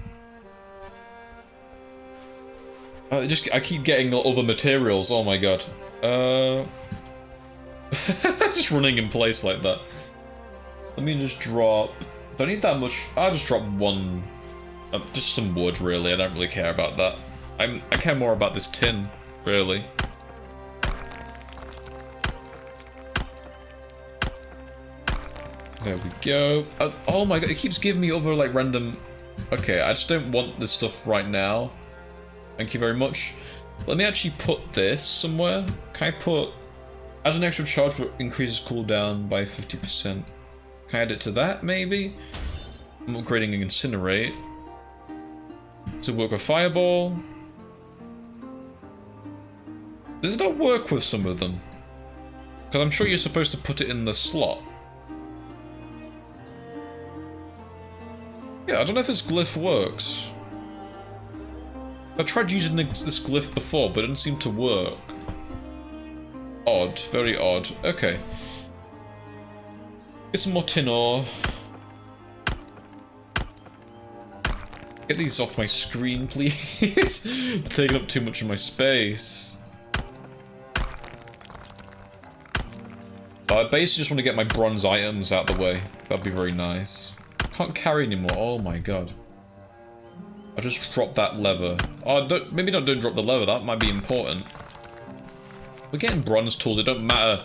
I keep getting other materials, oh my god. Just running in place like that. Let me just drop... Don't need that much. I'll just drop one... just some wood, really. I don't really care about that. I care more about this tin, really. There we go. Oh my god, it keeps giving me other, like, random... Okay, I just don't want this stuff right now. Thank you very much. Let me actually put this somewhere. Can I put... As an extra charge, but increases cooldown by 50%. Can I add it to that, maybe? I'm upgrading Incinerate. Does it work with Fireball? Does it not work with some of them? Because I'm sure you're supposed to put it in the slot. Yeah, I don't know if this glyph works. I tried using this glyph before, but it didn't seem to work. Odd, very odd. Okay. Get some more tin ore. Get these off my screen, please. They're taking up too much of my space. I basically just want to get my bronze items out of the way. That'd be very nice. Can't carry anymore. Oh my god. I just dropped that lever. Oh, maybe don't drop the lever. That might be important. We're getting bronze tools. It don't matter.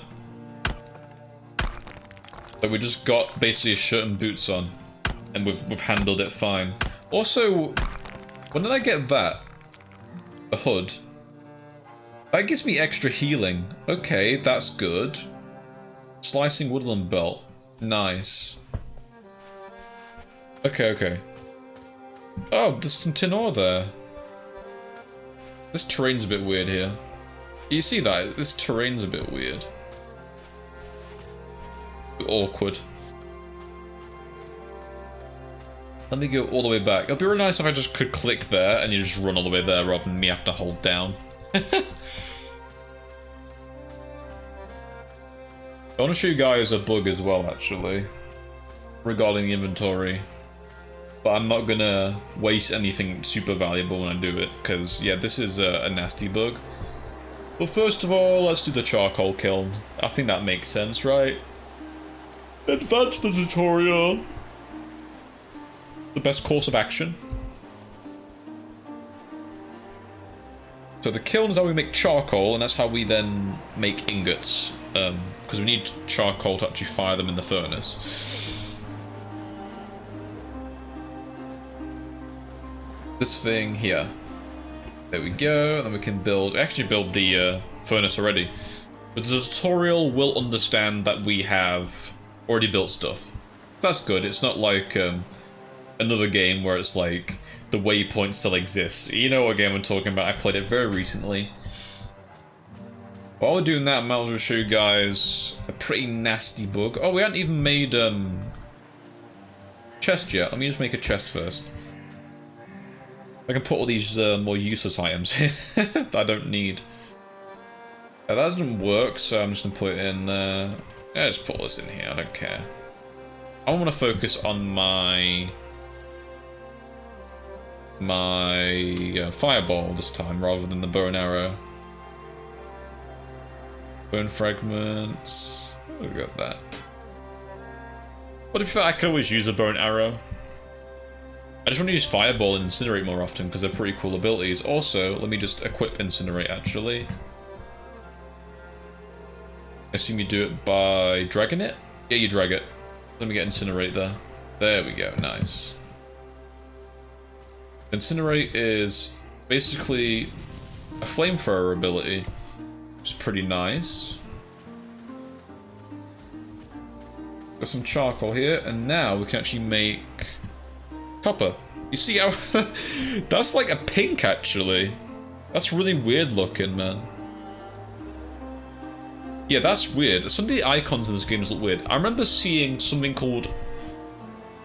So we just got basically a shirt and boots on, and we've handled it fine. Also, when did I get that? A hood. That gives me extra healing. Okay, that's good. Slicing woodland belt. Nice. Okay, okay. Oh, there's some tin ore there. This terrain's a bit weird here. You see that? This terrain's a bit weird. Awkward. Let me go all the way back. It'd be really nice if I just could click there and you just run all the way there rather than me have to hold down. I want to show you guys a bug as well, actually, regarding the inventory. But I'm not gonna waste anything super valuable when I do it, because, yeah, this is a nasty bug. But first of all, let's do the charcoal kiln. I think that makes sense, right? Advance the tutorial. The best course of action. So the kiln is how we make charcoal, and that's how we then make ingots. Because we need charcoal to actually fire them in the furnace. This thing here. There we go, and then we can build... actually build the furnace already. But the tutorial will understand that we have already built stuff. That's good. It's not like another game where it's like the waypoint still exists. You know what game I'm talking about. I played it very recently. While we're doing that, I might as well show you guys a pretty nasty bug. Oh, we haven't even made chest yet. Let me just make a chest first. I can put all these more useless items in that I don't need. That doesn't work, so I'm just gonna put it in there. Yeah, just put this in here. I don't care. I want to focus on my fireball this time rather than the bow and arrow. Bone fragments. Oh, we got that. What if I could always use a bow and arrow? I just want to use fireball and incinerate more often because they're pretty cool abilities. Also, let me just equip incinerate actually. I assume you do it by dragging it? Yeah, you drag it. Let me get incinerate there. There we go, nice. Incinerate is basically a flamethrower ability. It's pretty nice. Got some charcoal here, and now we can actually make copper. You see how that's like a pink actually. That's really weird looking, man. Yeah, that's weird. Some of the icons in this game look weird. I remember seeing something called,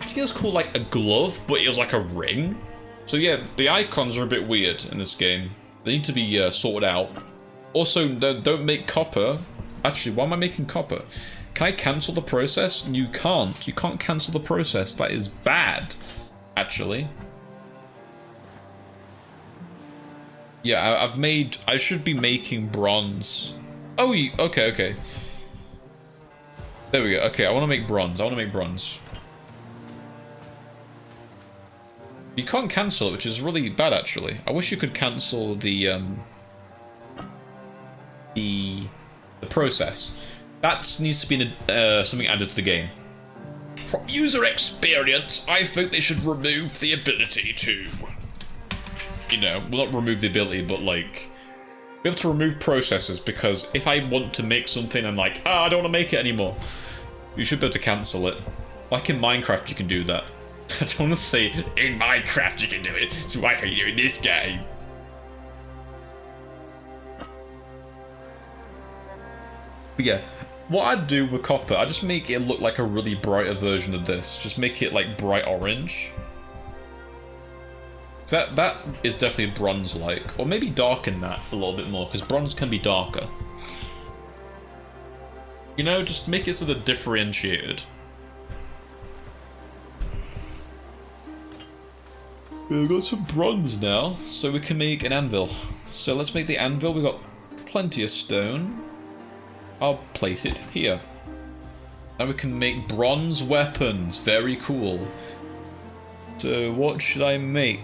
I think it was called like a glove, but it was like a ring. So yeah, the icons are a bit weird in this game. They need to be sorted out. Also, don't make copper. Actually, why am I making copper? Can I cancel the process? You can't. You can't cancel the process. That is bad, actually. Yeah, I should be making bronze. Oh, okay. There we go. Okay, I want to make bronze. You can't cancel it, which is really bad, actually. I wish you could cancel the process. That needs to be something added to the game. From user experience, I think they should remove the ability to, you know, well, not remove the ability, but like, be able to remove processes, because if I want to make something, I'm like, I don't want to make it anymore. You should be able to cancel it. Like in Minecraft, you can do that. I don't want to say, in Minecraft you can do it, so why can't you do it in this game? But yeah, what I'd do with copper, I just make it look like a really brighter version of this. Just make it like bright orange. So that is definitely bronze-like, or maybe darken that a little bit more, because bronze can be darker. You know, just make it sort of differentiated. We've got some bronze now, so we can make an anvil. So let's make the anvil. We've got plenty of stone. I'll place it here. Now we can make bronze weapons. Very cool. So what should I make?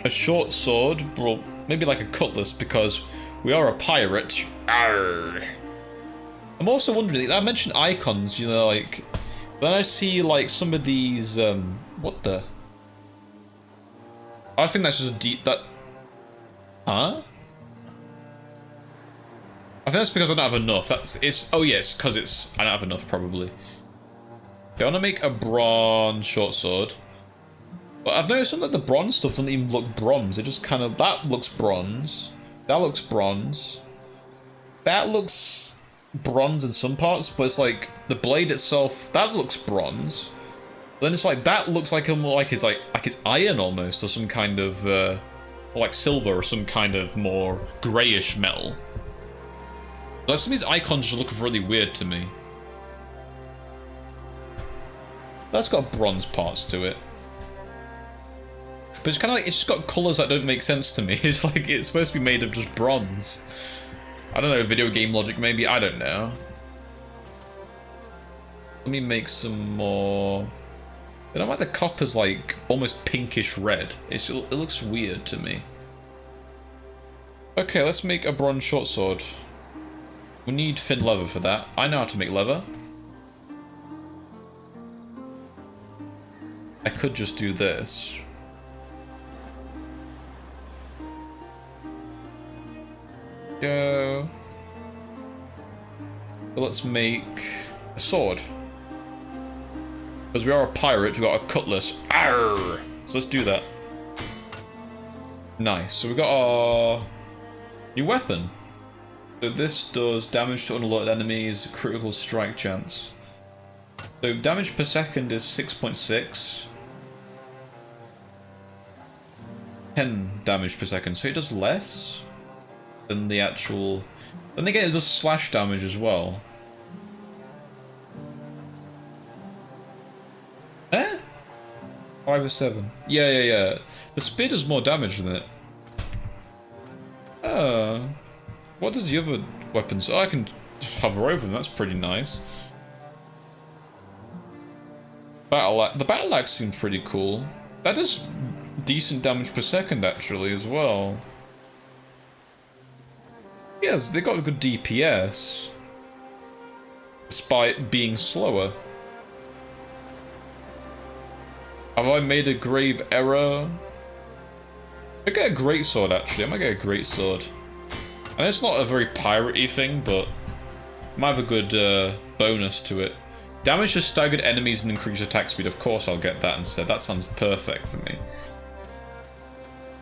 A short sword, well, maybe like a cutlass, because we are a pirate. Arr. I'm also wondering, I mentioned icons, you know, like, then I see like some of these, what the? I think that's just huh? I think that's because I don't have enough. Oh yes, because I don't have enough probably. I want to make a bronze short sword. But I've noticed that the bronze stuff doesn't even look bronze. It just kind of, that looks bronze. That looks bronze. That looks bronze in some parts, but it's like the blade itself, that looks bronze. Then it's like that looks like it's iron almost, or some kind of or like silver, or some kind of more greyish metal. Like some of these icons just look really weird to me. That's got bronze parts to it, but it's kind of like, it's just got colours that don't make sense to me. It's like it's supposed to be made of just bronze. I don't know, video game logic maybe. I don't know. Let me make some more. I don't like the copper's like almost pinkish red. It looks weird to me. Okay, let's make a bronze short sword. We need thin leather for that. I know how to make leather. I could just do this. Go. But let's make a sword. Because we are a pirate, we got a cutlass. Arr! So let's do that. Nice. So we got our new weapon. So this does damage to unalerted enemies, critical strike chance. So damage per second is 6.6. 10 damage per second, so it does less than the actual... Then again, it does slash damage as well. Eh? 5 or 7. Yeah. The spear does more damage than it. What does the other weapons... Oh, I can just hover over them, that's pretty nice. The battle axe seems pretty cool. That does decent damage per second, actually, as well. Yes, they got a good DPS. Despite being slower. Have I made a grave error? I get a greatsword, actually. I might get a greatsword. And it's not a very piratey thing, but it might have a good bonus to it. Damage to staggered enemies and increase attack speed. Of course I'll get that instead. That sounds perfect for me.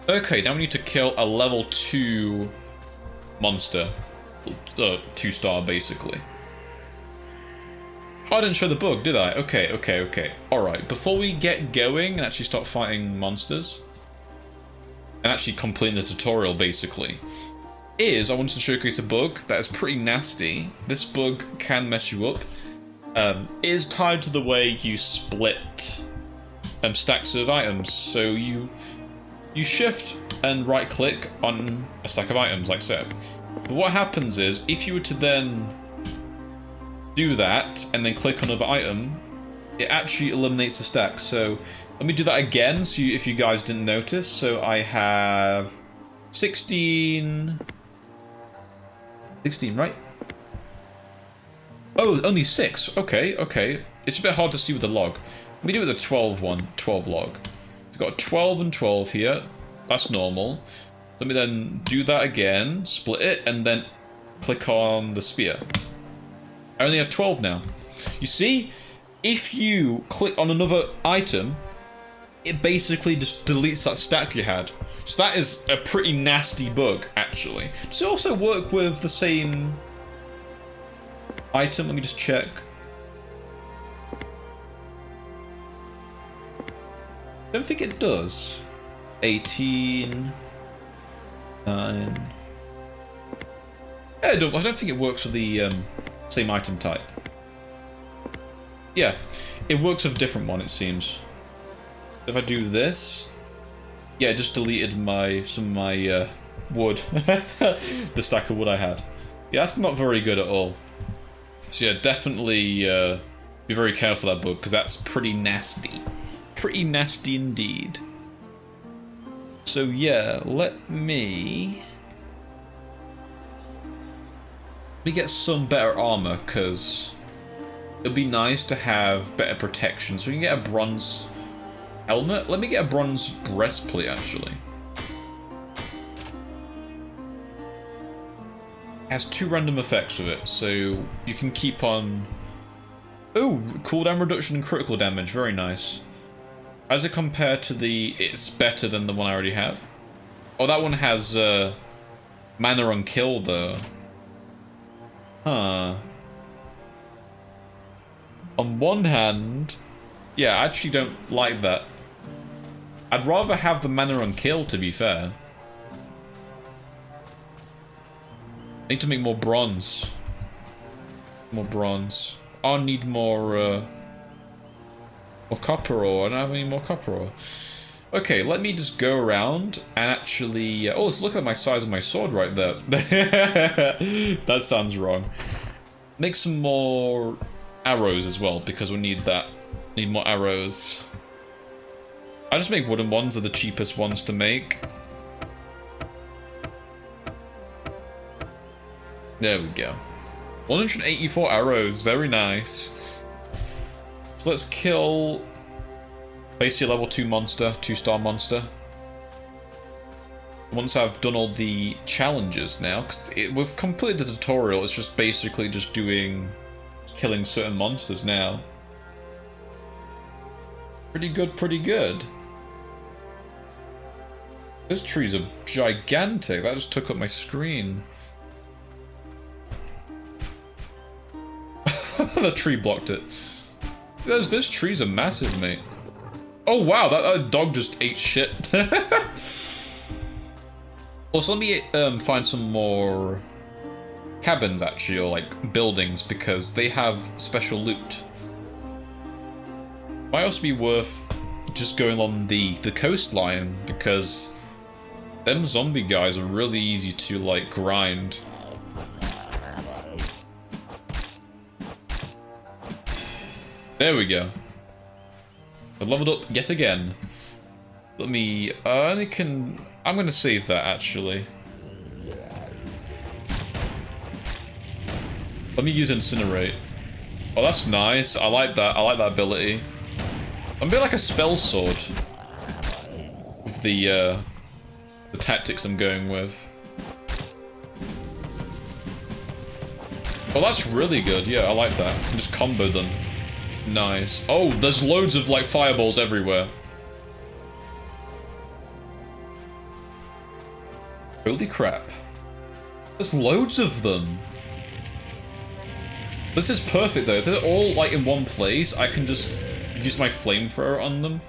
Okay, now we need to kill a level 2 monster. 2-star, basically. Oh, I didn't show the bug, did I? Okay. Alright, before we get going and actually start fighting monsters, and actually completing the tutorial, basically, I wanted to showcase a bug that is pretty nasty. This bug can mess you up. It is tied to the way you split stacks of items. So you shift and right click on a stack of items like so. But what happens is, if you were to then do that and then click on another item, it actually eliminates the stack. So let me do that again, so if you guys didn't notice. So I have 16, right? Oh, only 6. Okay. It's a bit hard to see with the log. Let me do it with a 12 log. We've got 12 and 12 here. That's normal. Let me then do that again, split it, and then click on the spear. I only have 12 now. You see, if you click on another item, it basically just deletes that stack you had. So that is a pretty nasty bug, actually. Does it also work with the same item? Let me just check. Don't think it does. 18... 9... I don't think it works with the same item type. Yeah, it works with a different one, it seems. If I do this... Yeah, it just deleted some of my wood. The stack of wood I had. Yeah, that's not very good at all. So yeah, definitely be very careful of that bug, because that's pretty nasty. Pretty nasty indeed. So yeah, let me get some better armor, because it'd be nice to have better protection. So we can get a bronze helmet. Let me get a bronze breastplate, actually. It has 2 random effects with it, so you can keep on... Oh, cooldown reduction and critical damage, very nice. As it compared to the... It's better than the one I already have. Oh, that one has mana on kill, though. Huh. On one hand... Yeah, I actually don't like that. I'd rather have the mana on kill, to be fair. I need to make more bronze. More bronze. I'll need more copper ore. I don't have any more copper ore. Okay, let me just go around and actually... oh, let's look at my size of my sword right there. That sounds wrong. Make some more arrows as well, because we need that. Need more arrows. I just make wooden ones, are the cheapest ones to make. There we go. 184 arrows, very nice. So let's kill basically a level 2 monster, 2-star monster. Once I've done all the challenges now, because we've completed the tutorial, it's just basically just killing certain monsters now. Pretty good, pretty good. Those trees are gigantic. That just took up my screen. The tree blocked it. Those trees are massive, mate. Oh wow, that dog just ate shit. Also, let me find some more cabins, actually, or like buildings, because they have special loot. Might also be worth just going on the coastline, because them zombie guys are really easy to like grind. There we go. I leveled up yet again. Let me, I'm gonna save that actually. Let me use Incinerate. Oh, that's nice. I like that. I like that ability. I'm a bit like a spell sword with the tactics I'm going with. Oh, that's really good. Yeah, I like that. Just combo them. Nice. Oh, there's loads of like fireballs everywhere. Holy crap. There's loads of them. This is perfect though. If they're all like in one place, I can just use my flamethrower on them.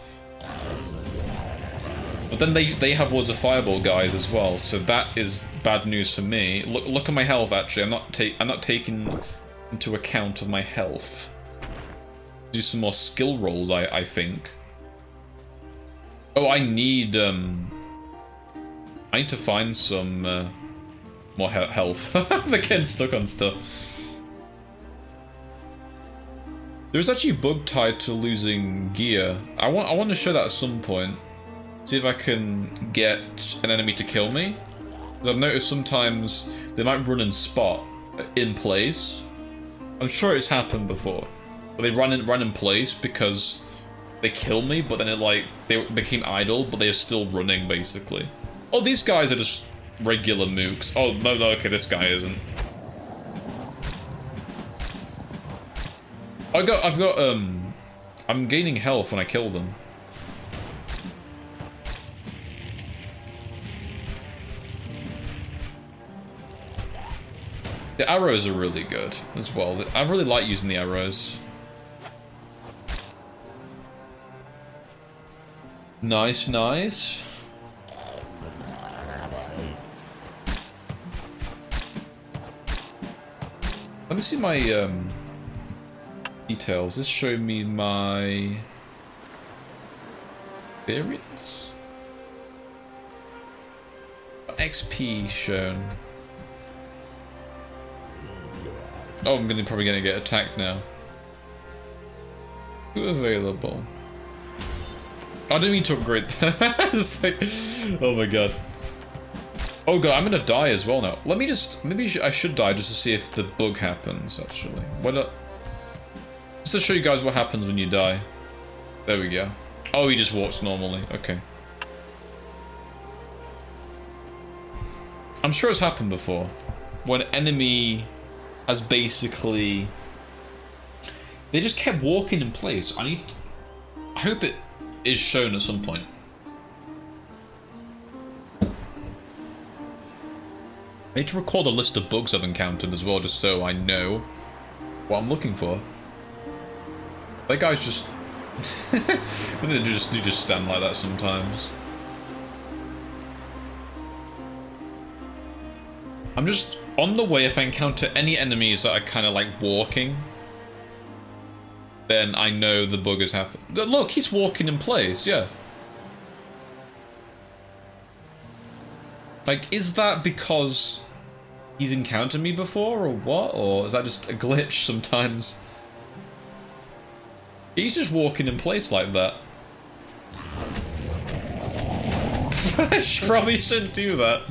But then they have loads of fireball guys as well, so that is bad news for me. Look at my health actually. I'm not taking into account of my health. Do some more skill rolls, I think. Oh, I need to find some more health. They're getting stuck on stuff. There's actually a bug tied to losing gear. I want to show that at some point. See if I can get an enemy to kill me. I've noticed sometimes they might run and spot in place. I'm sure it's happened before. They run in place because they kill me, but then they became idle, but they're still running basically. Oh, these guys are just regular mooks. Oh no, okay, this guy isn't. I'm gaining health when I kill them. The arrows are really good as well. I really like using the arrows. Nice, nice. Let me see my details. This showed me my experience. XP shown. Oh, I'm probably gonna get attacked now. Who available? I didn't mean to upgrade that. Just like, oh my god. Oh god, I'm gonna die as well now. Let me just, maybe I should die just to see if the bug happens, actually. Just to show you guys what happens when you die. There we go. Oh, he just walks normally. Okay. I'm sure it's happened before. When an enemy has basically... They just kept walking in place. I hope it is shown at some point. I need to record a list of bugs I've encountered as well, just so I know what I'm looking for. That guy's just... they just stand like that sometimes. I'm just on the way. If I encounter any enemies that are kind of like walking, then I know the bug has happened. Look, he's walking in place, yeah. Like, is that because he's encountered me before, or what? Or is that just a glitch sometimes? He's just walking in place like that. I probably shouldn't do that.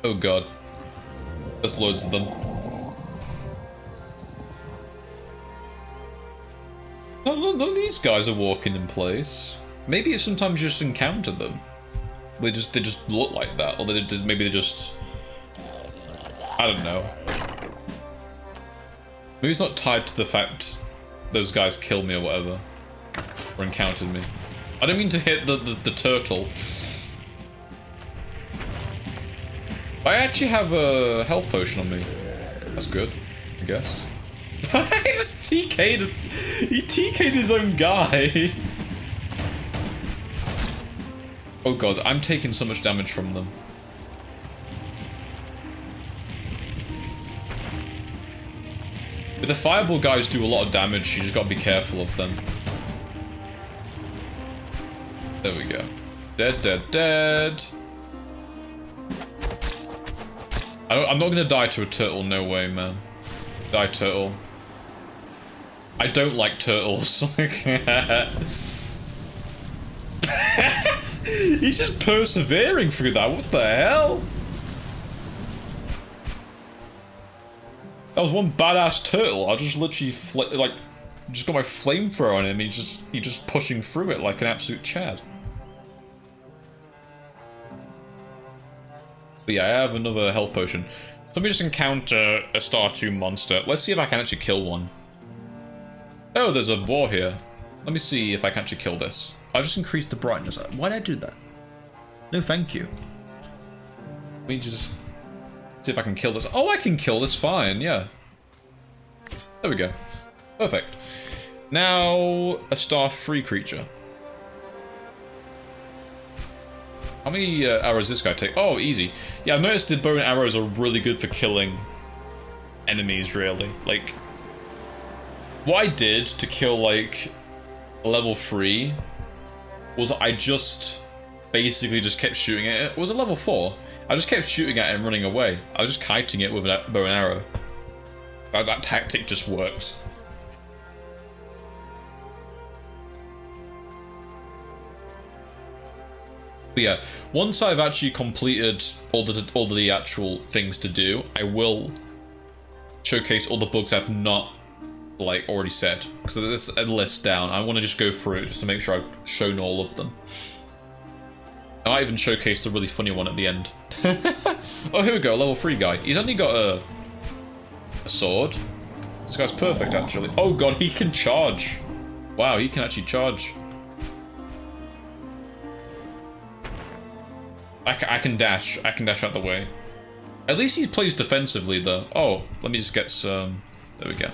Oh god. There's loads of them. None of these guys are walking in place. Maybe it's sometimes you just encounter them. They just look like that, or maybe they just... I don't know. Maybe it's not tied to the fact those guys killed me or whatever. Or encountered me. I don't mean to hit the turtle. I actually have a health potion on me. That's good, I guess. He just TK'd. He TK'd his own guy. Oh god, I'm taking so much damage from them. But the fireball guys do a lot of damage, you just gotta be careful of them. There we go. Dead, dead, dead. I'm not gonna die to a turtle, no way, man. Die, turtle. I don't like turtles. He's just persevering through that, what the hell? That was one badass turtle. I just literally just got my flamethrower on him. He's just pushing through it like an absolute Chad. But yeah, I have another health potion. So let me just encounter a Star 2 monster. Let's see if I can actually kill one. Oh, there's a boar here. Let me see if I can actually kill this. I'll just increase the brightness. Why did I do that? No, thank you. Let me just see if I can kill this. Oh, I can kill this fine, yeah. There we go. Perfect. Now, a Star 3 creature. How many arrows does this guy take? Oh, easy. Yeah, I've noticed the bow and arrows are really good for killing enemies, really. Like, what I did to kill, like, level 3 was I just basically just kept shooting at it. It was a level 4. I just kept shooting at it and running away. I was just kiting it with a bow and arrow. That tactic just works. But yeah, once I've actually completed all the actual things to do, I will showcase all the bugs I've not like already said. Because there's a list down. I want to just go through it just to make sure I've shown all of them. I might even showcase the really funny one at the end. Oh, here we go, level 3 guy. He's only got a sword. This guy's perfect, actually. Oh god, he can charge. Wow, he can actually charge. I can dash. I can dash out the way. At least he plays defensively, though. Oh, let me just get some... There we go.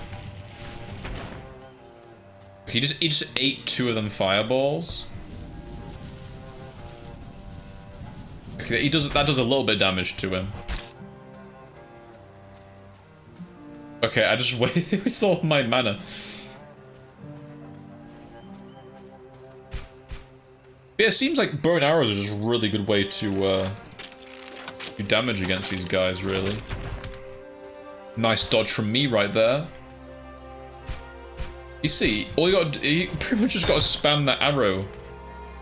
He just ate 2 of them fireballs. Okay, that does a little bit of damage to him. Okay, I just wasted all my mana. Yeah, it seems like bow and arrows are just a really good way to do damage against these guys, really. Nice dodge from me right there. You see, you pretty much just got to spam that arrow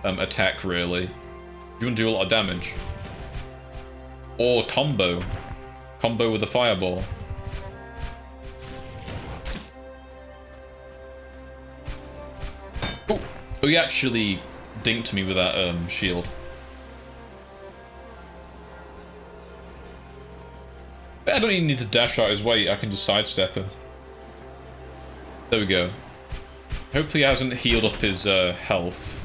attack, really. If you want to do a lot of damage. Or combo. Combo with a fireball. Oh, he actually dinked me with that shield. But I don't even need to dash out his way, I can just sidestep him. There we go. Hopefully he hasn't healed up his health.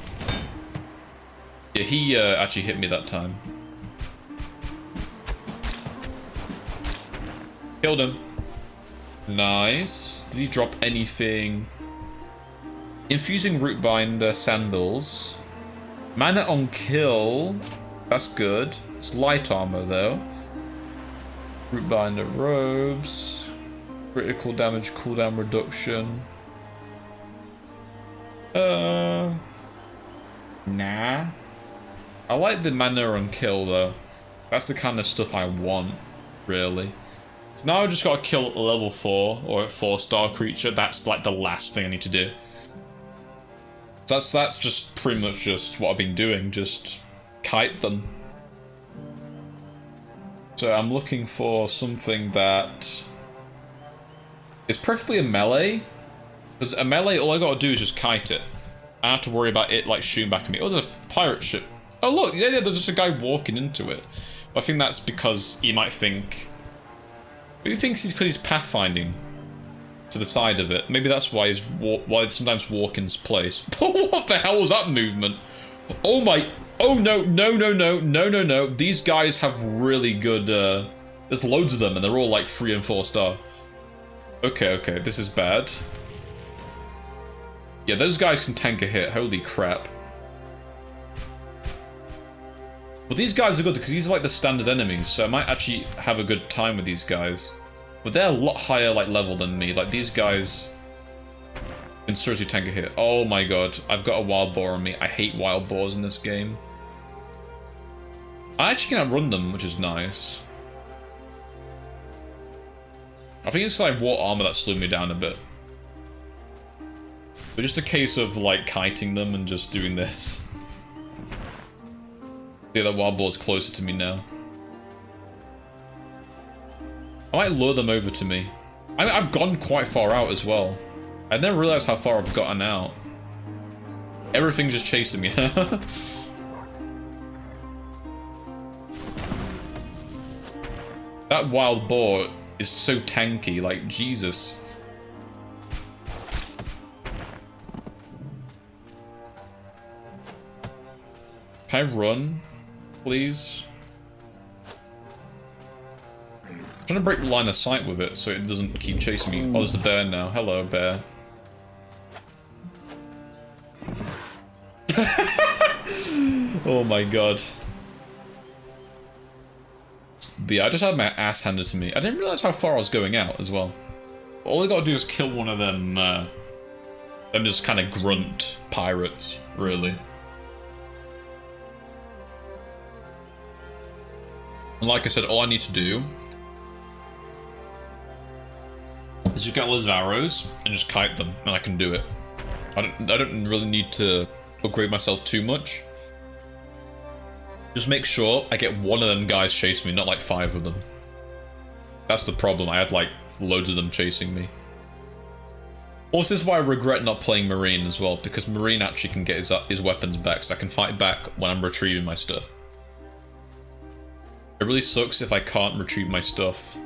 Yeah, he actually hit me that time. Killed him. Nice. Did he drop anything? Infusing root binder, sandals. Mana on kill. That's good. It's light armor though. Root binder robes. Critical damage cooldown reduction. Nah. I like the mana on kill though. That's the kind of stuff I want, really. So now I just gotta kill a level 4 or a 4-star creature. That's like the last thing I need to do. That's just pretty much just what I've been doing, just kite them. So I'm looking for something that is preferably a melee. Because a melee, all I gotta do is just kite it. I don't have to worry about it like shooting back at me. Oh, there's a pirate ship. Oh look, yeah, there's just a guy walking into it. I think that's because he might think... Maybe he thinks he's because he's pathfinding to the side of it. Maybe that's why he's why sometimes walk in place. What the hell was that movement? Oh my... Oh no, no, no, no, no, no, no. These guys have really good... There's loads of them and they're all like 3 and 4 star. Okay, okay, this is bad. Yeah, those guys can tank a hit. Holy crap. But these guys are good because these are like the standard enemies, so I might actually have a good time with these guys. But they're a lot higher like level than me. Like these guys can seriously tank a hit. Oh my god, I've got a wild boar on me. I hate wild boars in this game. I actually can outrun them, which is nice. I think it's like war armor that slowed me down a bit. But just a case of like kiting them and just doing this. Yeah, that wild boar's closer to me now. I might lure them over to me. I've gone quite far out as well. I never realized how far I've gotten out. Everything's just chasing me. That wild boar is so tanky, like Jesus. Can I run, please? I'm trying to break line of sight with it so it doesn't keep chasing me. Oh, there's a bear now. Hello, bear. Oh my god. But yeah, I just had my ass handed to me. I didn't realize how far I was going out as well. All I gotta do is kill one of them, just kind of grunt pirates, really. And like I said, all I need to do is just get loads of arrows and just kite them, and I can do it. I don't really need to upgrade myself too much. Just make sure I get one of them guys chasing me, not like 5 of them. That's the problem. I had like loads of them chasing me. Also, this is why I regret not playing Marine as well, because Marine actually can get his weapons back, so I can fight back when I'm retrieving my stuff. It really sucks if I can't retrieve my stuff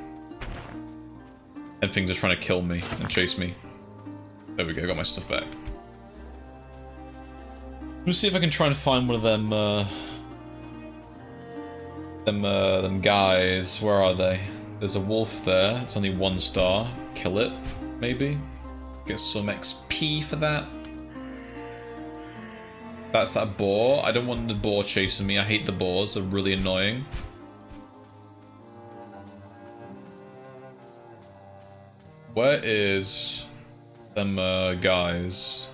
and things are trying to kill me and chase me. There we go, I got my stuff back. Let me see if I can try and find one of them, them guys. Where are they? There's a wolf there. It's only 1 star. Kill it, maybe. Get some XP for that. That's that boar. I don't want the boar chasing me. I hate the boars. They're really annoying. Where is them guys?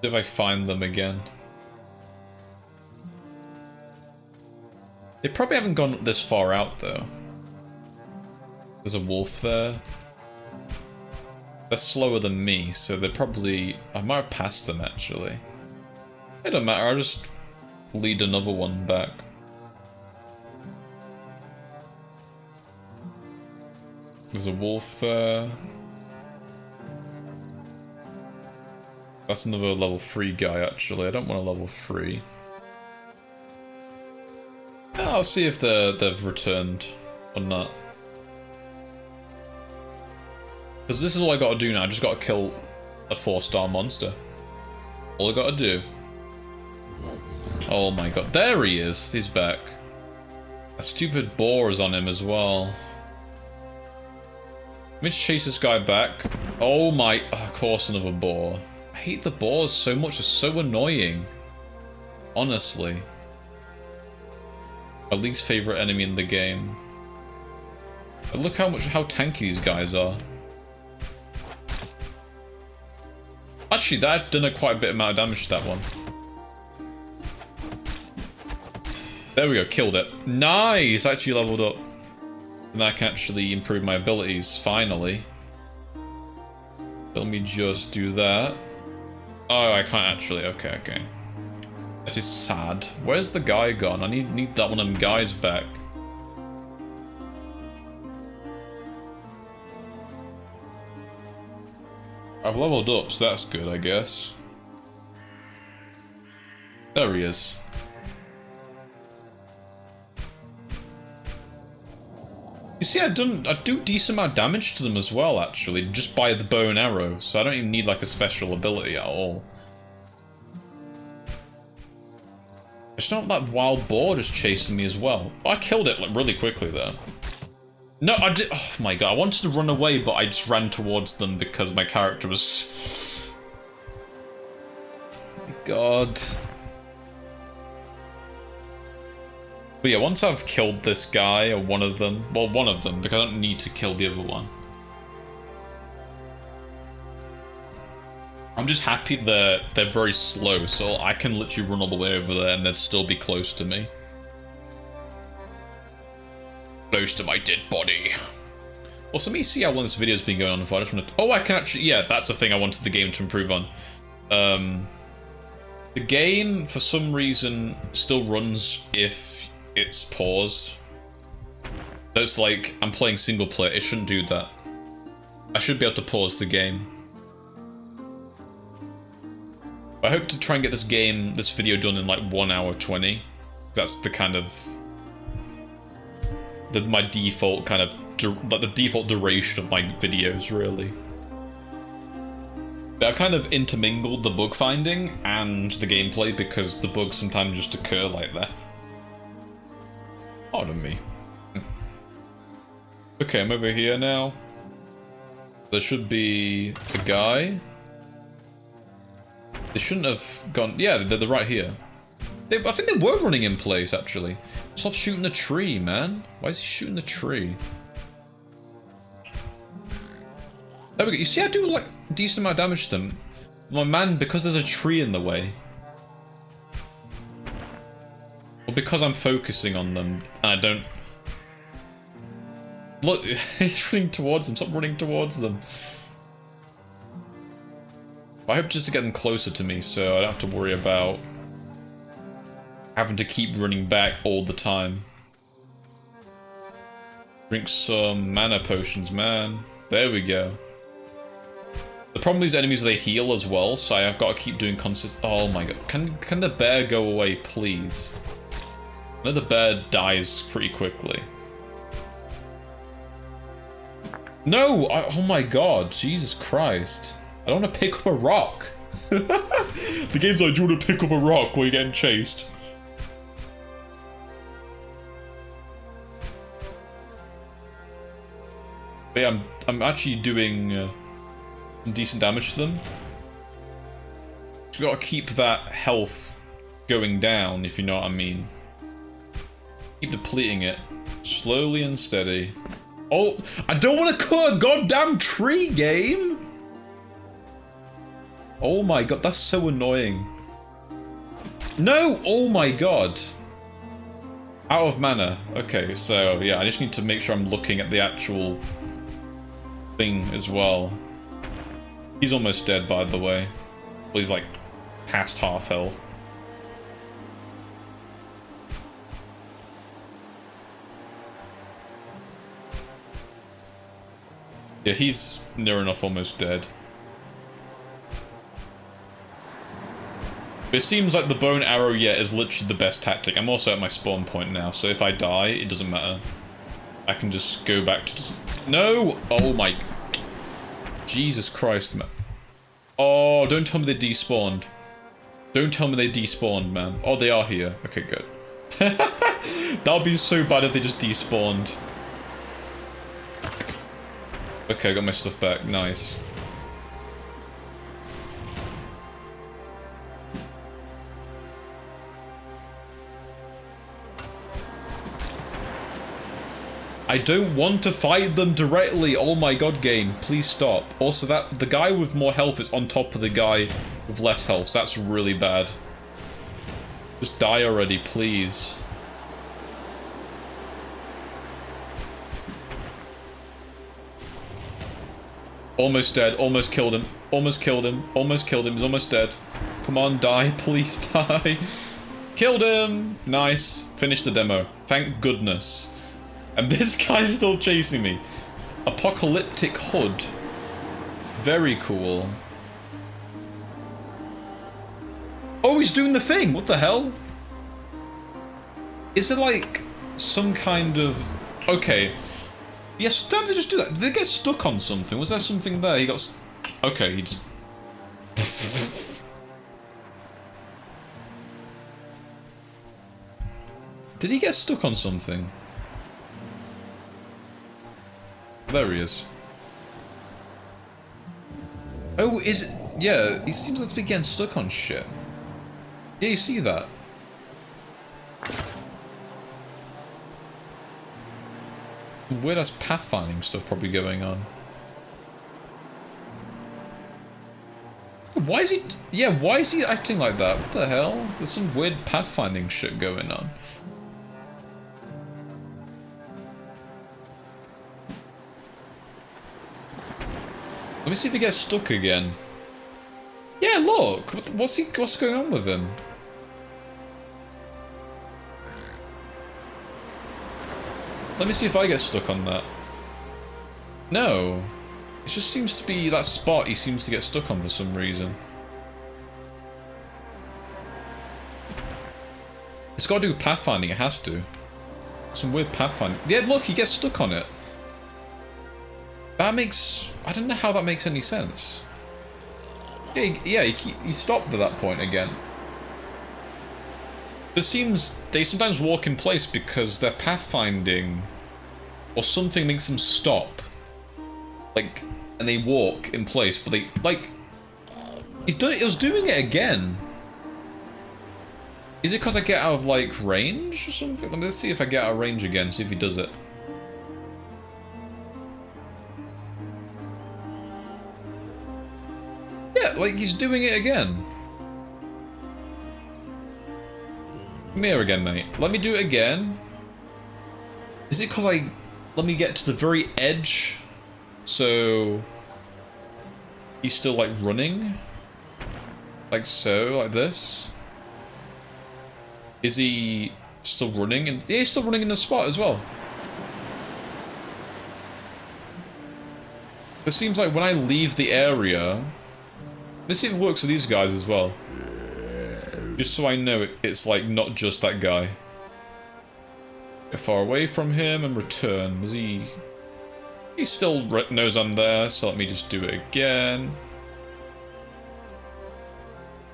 See if I find them again. They probably haven't gone this far out though. There's a wolf there. They're slower than me, so they're probably... I might have passed them actually. It don't matter, I'll just lead another one back. There's a wolf there. That's another level 3 guy actually. I don't want a level 3. I'll see if they've returned or not. Because this is all I gotta do now. I just gotta kill a 4-star monster. All I gotta do. Oh my god. There he is. He's back. A stupid boar is on him as well. Let me just chase this guy back. Oh my... of course another boar. I hate the boars so much. They're so annoying. Honestly. My least favorite enemy in the game. But look how tanky these guys are. Actually, that done quite a bit amount of damage to that one. There we go, killed it. Nice! Actually leveled up. And I can actually improve my abilities, finally. Let me just do that. Oh, I can't actually. Okay, okay. That is sad. Where's the guy gone? I need that one of them guys back. I've leveled up, so that's good, I guess. There he is. You see, I do decent amount of damage to them as well, actually, just by the bow and arrow, so I don't even need like a special ability at all. don't know, that wild boar just chasing me as well. I killed it like really quickly though. No, I did. Oh my god, I wanted to run away, but I just ran towards them because my character was. Oh my god. But yeah, once I've killed this guy or one of them, well, one of them, because I don't need to kill the other one. I'm just happy that they're very slow, so I can literally run all the way over there and they'd still be close to me. Close to my dead body. Also, let me see how long this video's been going on for. I just want to... Oh, I can actually... Yeah, that's the thing I wanted the game to improve on. The game, for some reason, still runs if it's paused. So it's like, I'm playing single player. It shouldn't do that. I should be able to pause the game. I hope to try and get this video done in like 1 hour 20. That's the kind of... my default kind of... like the default duration of my videos, really. But I've kind of intermingled the bug finding and the gameplay because the bugs sometimes just occur like that. Pardon me. Okay, I'm over here now. There should be a guy. They shouldn't have gone... Yeah, they're right here. I think they were running in place, actually. Stop shooting the tree, man. Why is he shooting the tree? There we go. You see, I do, like, a decent amount of damage to them. My man, because there's a tree in the way. Or because I'm focusing on them, and I don't... Look, he's running towards them. Stop running towards them. I hope just to get them closer to me, so I don't have to worry about having to keep running back all the time. Drink some mana potions, man. There we go. The problem with these enemies is they heal as well, so I've got to keep doing consistent. Oh my god. Can the bear go away, please? I know the bear dies pretty quickly. No! Oh my god. Jesus Christ. I don't want to pick up a rock. The game's like, do you want to pick up a rock while you're getting chased? But yeah, I'm actually doing some decent damage to them. You gotta keep that health going down, if you know what I mean. Keep depleting it slowly and steady. Oh, I don't want to cut a goddamn tree, game. Oh my god, that's so annoying. No! Oh my god. Out of mana. Okay, so yeah, I just need to make sure I'm looking at the actual thing as well. He's almost dead, by the way. Well, he's like past half health. Yeah, he's near enough almost dead. It seems like the bow and arrow, yeah, is literally the best tactic. I'm also at my spawn point now, so if I die, it doesn't matter. I can just go back to just... No! Oh my... Jesus Christ, man. Oh, don't tell me they despawned. Don't tell me they despawned, man. Oh, they are here. Okay, good. That would be so bad if they just despawned. Okay, I got my stuff back. Nice. I don't want to fight them directly. Oh my god, game. Please stop. Also, the guy with more health is on top of the guy with less health. So that's really bad. Just die already, please. Almost dead. Almost killed him. Almost killed him. Almost killed him. He's almost dead. Come on, die. Please die. Killed him. Nice. Finished the demo. Thank goodness. And this guy's still chasing me. Apocalyptic Hood. Very cool. Oh, he's doing the thing. What the hell? Is it like some kind of... Okay. Yes, sometimes they just do that. Did they get stuck on something? Was there something there? He got... Okay, he just... Did he get stuck on something? There he is. Oh, is it? Yeah, he seems like to be getting stuck on shit. Yeah, you see that? Weird ass pathfinding stuff probably going on. Why is he? Yeah, why is he acting like that? What the hell? There's some weird pathfinding shit going on. Let me see if he gets stuck again. Yeah, look. What's going on with him? Let me see if I get stuck on that. No. It just seems to be that spot he seems to get stuck on for some reason. It's got to do with pathfinding, it has to. Some weird pathfinding. Yeah, look, he gets stuck on it. That makes... I don't know how that makes any sense. Yeah, he stopped at that point again. It seems they sometimes walk in place because their pathfinding or something makes them stop. Like, and they walk in place, but they, like... It was doing it again. Is it because I get out of, like, range or something? Let's see if I get out of range again, see if he does it. Yeah, like, he's doing it again. Come here again, mate. Let me do it again. Is it because let me get to the very edge? So... he's still, like, running? Like so, like this? Is he still running? And yeah, he's still running in the spot as well. It seems like when I leave the area... Let's see if it works with these guys as well. Just so I know it's like not just that guy. Get far away from him and return. Is he... He still knows I'm there, so let me just do it again.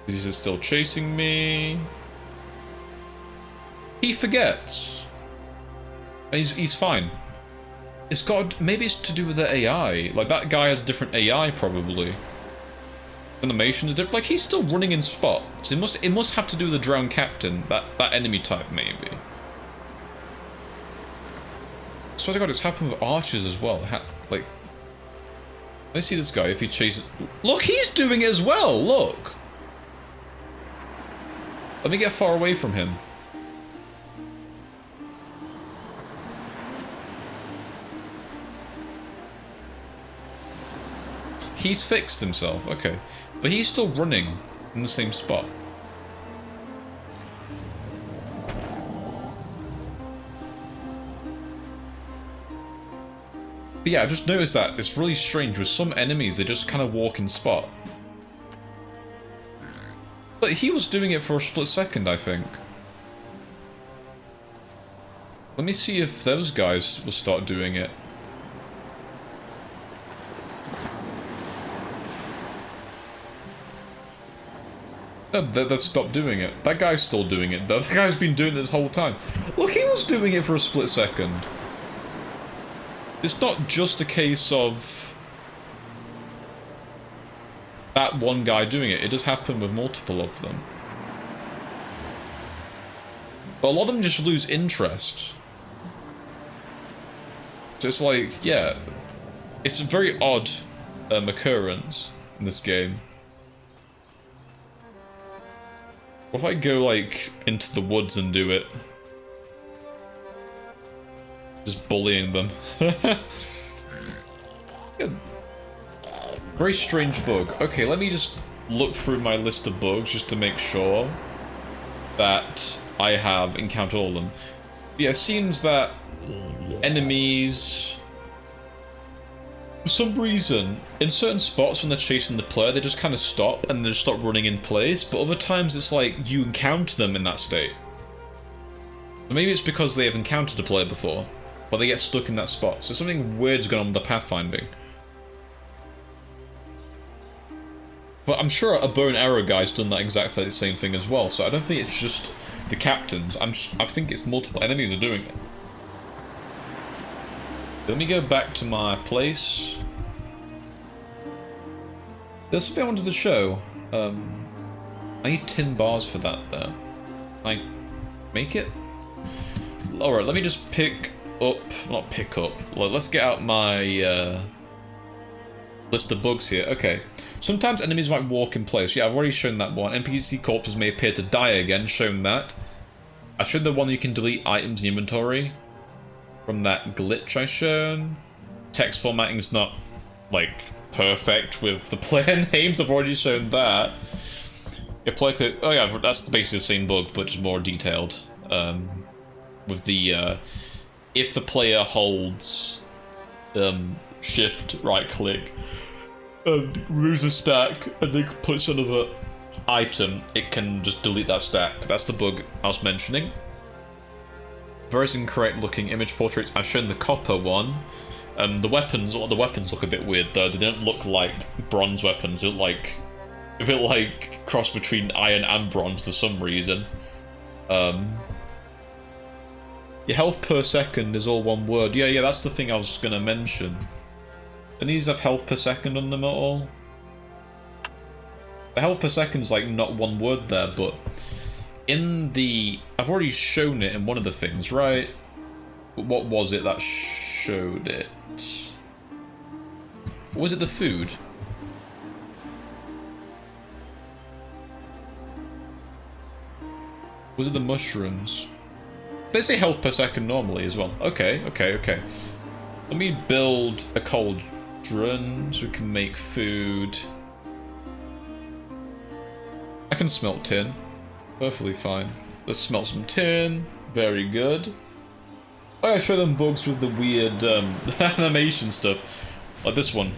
Is he still chasing me? He forgets. And he's fine. It's got... Maybe it's to do with the AI. Like, that guy has a different AI, probably. Animation is different. Like, he's still running in spot. So it must have to do with the drowned captain. That enemy type, maybe. I swear to God, it's happened with archers as well. Like... Let's see this guy, if he chases... Look, he's doing it as well! Look! Let me get far away from him. He's fixed himself, okay. But he's still running in the same spot. But yeah, I just noticed that. It's really strange. With some enemies, they just kind of walk in spot. But he was doing it for a split second, I think. Let me see if those guys will start doing it. They've stopped doing it. That guy's still doing it. That guy's been doing it this whole time. Look, he was doing it for a split second. It's not just a case of that one guy doing it. It does happen with multiple of them. But a lot of them just lose interest. So it's like, yeah. It's a very odd occurrence in this game. What if I go, like, into the woods and do it? Just bullying them. Yeah. Very strange bug. Okay, let me just look through my list of bugs just to make sure that I have encountered all of them. Yeah, it seems that enemies... For some reason, in certain spots when they're chasing the player, they just kind of stop and they just stop running in place, but other times it's like you encounter them in that state. So maybe it's because they have encountered a player before, but they get stuck in that spot. So something weird's going on with the pathfinding. But I'm sure a bow and arrow guy's done that exactly the same thing as well, so I don't think it's just the captains. I think it's multiple enemies are doing it. Let me go back to my place. There's something I wanted to show. I need tin bars for that though. Can I make it? Alright, let me just pick up, not pick up, well, let's get out my list of bugs here. Okay, sometimes enemies might walk in place. Yeah, I've already shown that one. NPC corpses may appear to die again, shown that. I showed the one you can delete items in the inventory from that glitch I shown. Text formatting's not, like, perfect with the player names. I've already shown that. Oh yeah, that's basically the same bug, but just more detailed. With the, if the player holds shift right click and removes a stack and then puts another item, it can just delete that stack. That's the bug I was mentioning. Various incorrect looking image portraits. I've shown the copper one. The weapons look a bit weird though. They don't look like bronze weapons. They look like a bit like cross between iron and bronze for some reason. Your health per second is all one word. Yeah, that's the thing I was gonna mention. And these have health per second on them at all? The health per second is like not one word there, but in the... I've already shown it in one of the things, right? What was it that showed it? Was it the food? Was it the mushrooms? They say health per second normally as well. Okay. Let me build a cauldron so we can make food. I can smelt tin. Perfectly fine. Let's smelt some tin. Very good. Oh, I show them bugs with the weird animation stuff. Like this one.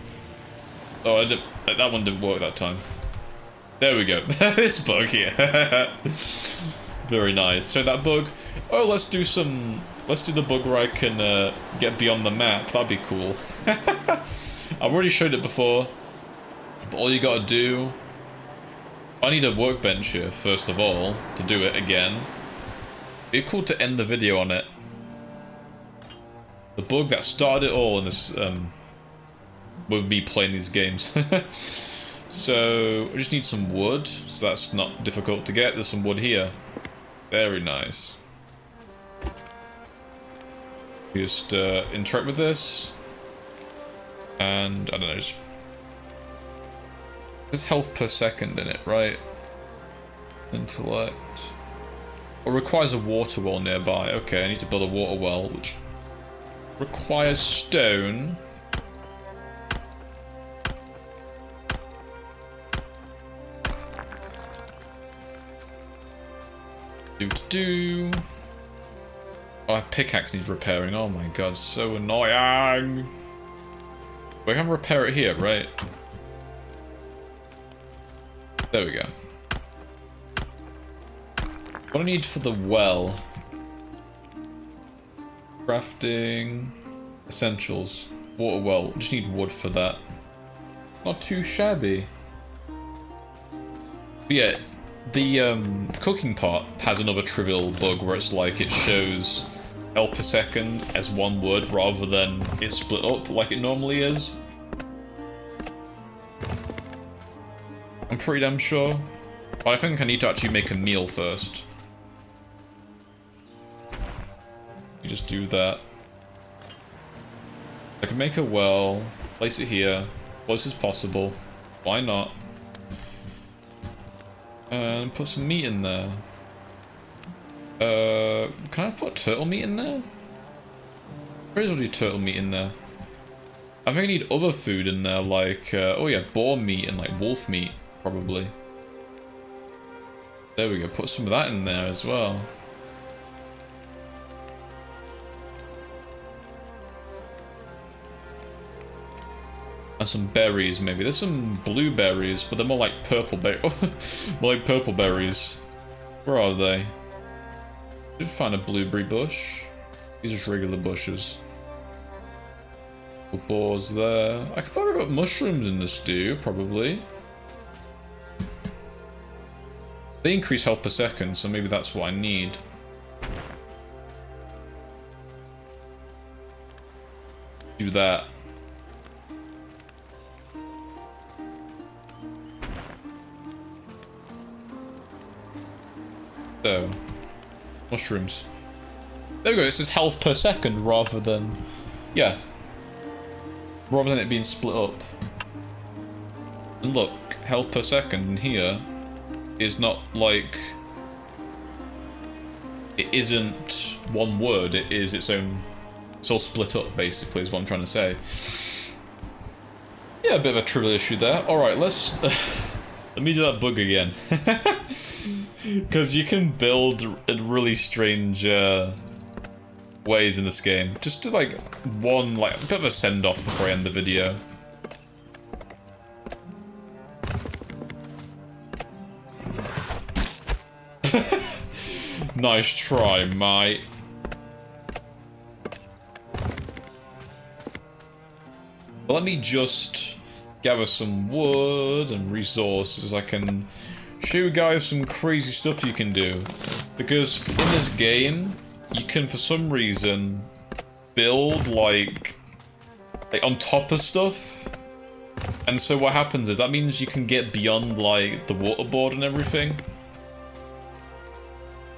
Oh, that one didn't work that time. There we go. This bug here. Very nice. So that bug. Oh, let's do the bug where I can get beyond the map. That'd be cool. I've already showed it before. But all you gotta do... I need a workbench here, first of all, to do it again. It'd be cool to end the video on it. The bug that started it all in this, with me playing these games. So, I just need some wood, so that's not difficult to get. There's some wood here. Very nice. Just interact with this. And, I don't know, just... There's health per second in it, right? Intellect. Or requires a water well nearby. Okay, I need to build a water well, which requires stone. Do. Oh, my pickaxe needs repairing. Oh my god, so annoying. We can repair it here, right? There we go. What do I need for the well? Crafting. Essentials. Water well. Just need wood for that. Not too shabby. But yeah, the cooking part has another trivial bug where it's like it shows L per second as one word rather than it's split up like it normally is. I'm pretty damn sure. But I think I need to actually make a meal first. You just do that. I can make a well, place it here, close as possible. Why not? And put some meat in there. Can I put turtle meat in there? There's already turtle meat in there. I think I need other food in there, like, oh yeah, boar meat and like wolf meat, probably. There we go, put some of that in there as well. And some berries, maybe. There's some blueberries, but they're more like purple more like purple berries. Where are they? Should find a blueberry bush. These are just regular bushes. Boars there. I could probably put mushrooms in the stew, probably. They increase health per second, so maybe that's what I need. Do that. So, mushrooms. There we go, this is health per second rather than... Yeah. Rather than it being split up. And look, health per second in here is not like... It isn't one word, it is its own... It's all split up, basically, is what I'm trying to say. Yeah, a bit of a trivial issue there. Alright, let's... let me do that bug again. Because you can build in really strange ways in this game. Just do like one, like a bit of a send-off before I end the video. Nice try, mate. But let me just gather some wood and resources. I can show you guys some crazy stuff you can do. Because in this game, you can, for some reason, build, like on top of stuff. And so what happens is, that means you can get beyond, like, the waterboard and everything.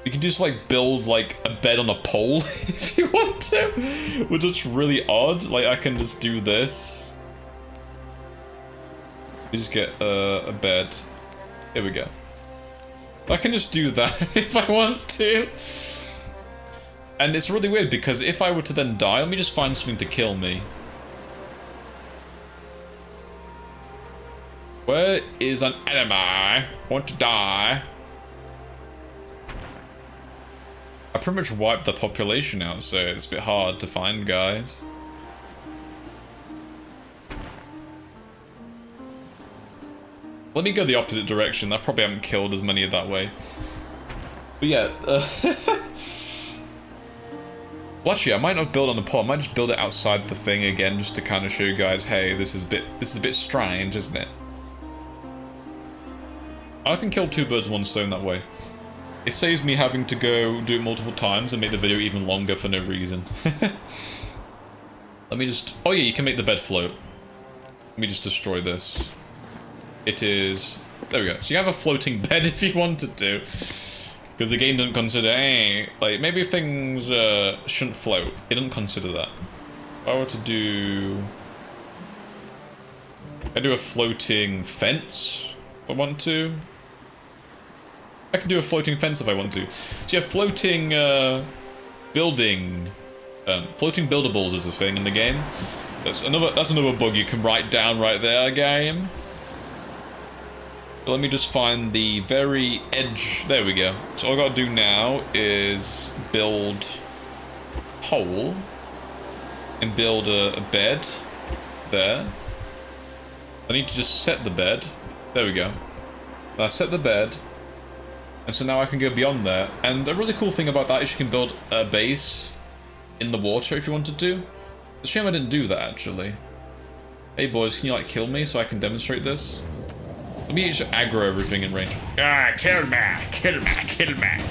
You can just, like, build, like, a bed on a pole, if you want to. Which is really odd. Like, I can just do this. You just get a bed. Here we go. I can just do that if I want to. And it's really weird because if I were to then die, let me just find something to kill me. Where is an enemy? Want to die? I pretty much wiped the population out, so it's a bit hard to find guys. Let me go the opposite direction. I probably haven't killed as many of that way. But yeah, well, actually, I might not build on the pole. I might just build it outside the thing again, just to kind of show you guys, hey, this is a bit strange, isn't it? I can kill two birds with one stone that way. It saves me having to go do it multiple times and make the video even longer for no reason. Let me just... Oh yeah, you can make the bed float. Let me just destroy this. It is... There we go. So you have a floating bed if you wanted to. Because the game doesn't consider, hey, like, maybe things shouldn't float. It doesn't consider that. If I were to do... I do a floating fence, if I want to. I can do a floating fence if I want to. So yeah, floating building... floating buildables is a thing in the game. That's another bug you can write down right there, game. Let me just find the very edge. There we go. So all I gotta do now is build a hole and build a bed there. I need to just set the bed. There we go. I set the bed, and so now I can go beyond there. And a really cool thing about that is you can build a base in the water if you wanted to. It's a shame I didn't do that actually. Hey boys, can you like kill me so I can demonstrate this? Let me just aggro everything in range. Ah, kill me! Kill me! Kill me!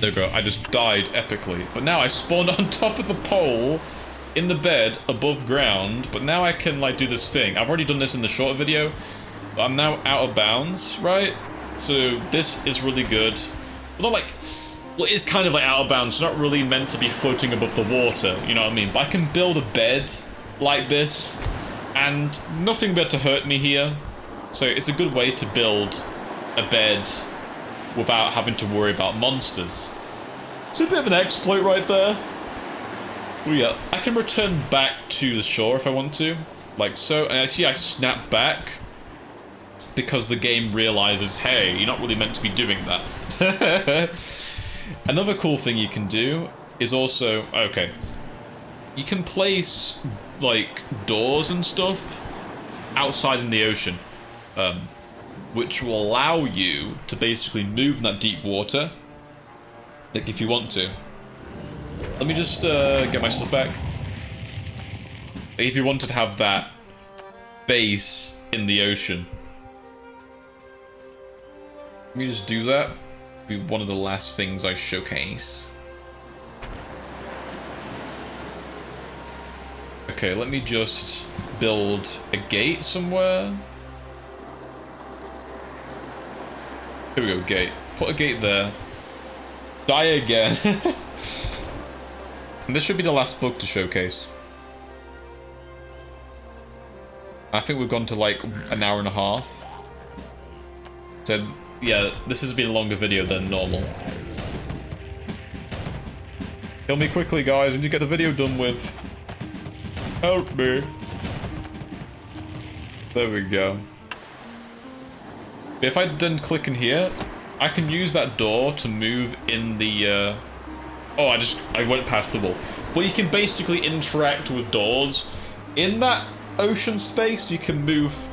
There we go. I just died epically. But now I spawned on top of the pole in the bed above ground. But now I can like do this thing. I've already done this in the short video. But I'm now out of bounds, right? So this is really good. But not like... Well, it is kind of like out of bounds. It's not really meant to be floating above the water. You know what I mean? But I can build a bed like this. And nothing better hurt me here. So it's a good way to build a bed without having to worry about monsters. It's a bit of an exploit right there. Well, yeah, I can return back to the shore if I want to. Like so, and I see I snap back because the game realizes, hey, you're not really meant to be doing that. Another cool thing you can do is also, okay, you can place like doors and stuff outside in the ocean, which will allow you to basically move in that deep water, like if you want to. Let me just get my stuff back. If you wanted to have that base in the ocean, Let me just do that. Be one of the last things I showcase. Okay, let me just build a gate somewhere. Here we go, gate. Put a gate there. Die again. And this should be the last bug to showcase. I think we've gone to like an hour and a half. So yeah, this has been a longer video than normal. Kill me quickly, guys. I need to get the video done with. Help me. There we go. If I then click in here, I can use that door to move in the, oh, I went past the wall. But you can basically interact with doors. In that ocean space, you can move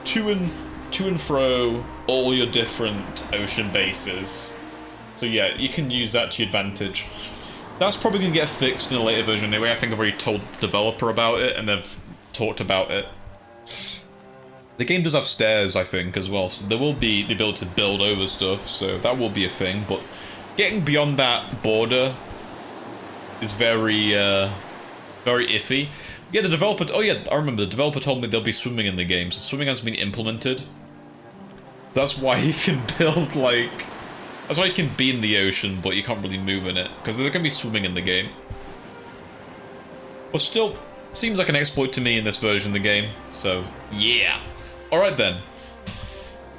to and fro all your different ocean bases. So yeah, you can use that to your advantage. That's probably going to get fixed in a later version anyway. I think I've already told the developer about it, and they've talked about it. The game does have stairs, I think, as well, so there will be the ability to build over stuff, so that will be a thing, but getting beyond that border is very, very iffy. Yeah, the developer... Oh yeah, I remember, the developer told me there'll be swimming in the game, so swimming has been implemented. That's why you can build, like... That's why you can be in the ocean, but you can't really move in it, because there's going to be swimming in the game. But still, seems like an exploit to me in this version of the game, so yeah. Alright then.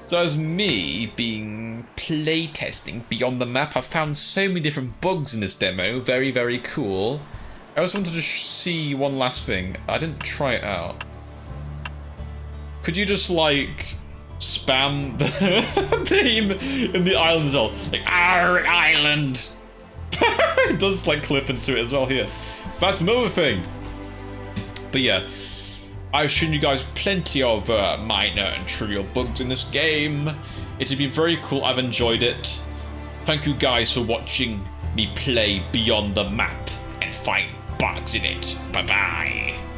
So as me being playtesting beyond the map, I've found so many different bugs in this demo. Very, very cool. I also wanted to see one last thing. I didn't try it out. Could you just, like, spam the theme in the island as well? Like, our island! It does, like, clip into it as well here. So that's another thing. But yeah. I've shown you guys plenty of minor and trivial bugs in this game. It has been very cool. I've enjoyed it. Thank you guys for watching me play beyond the map and find bugs in it. Bye-bye.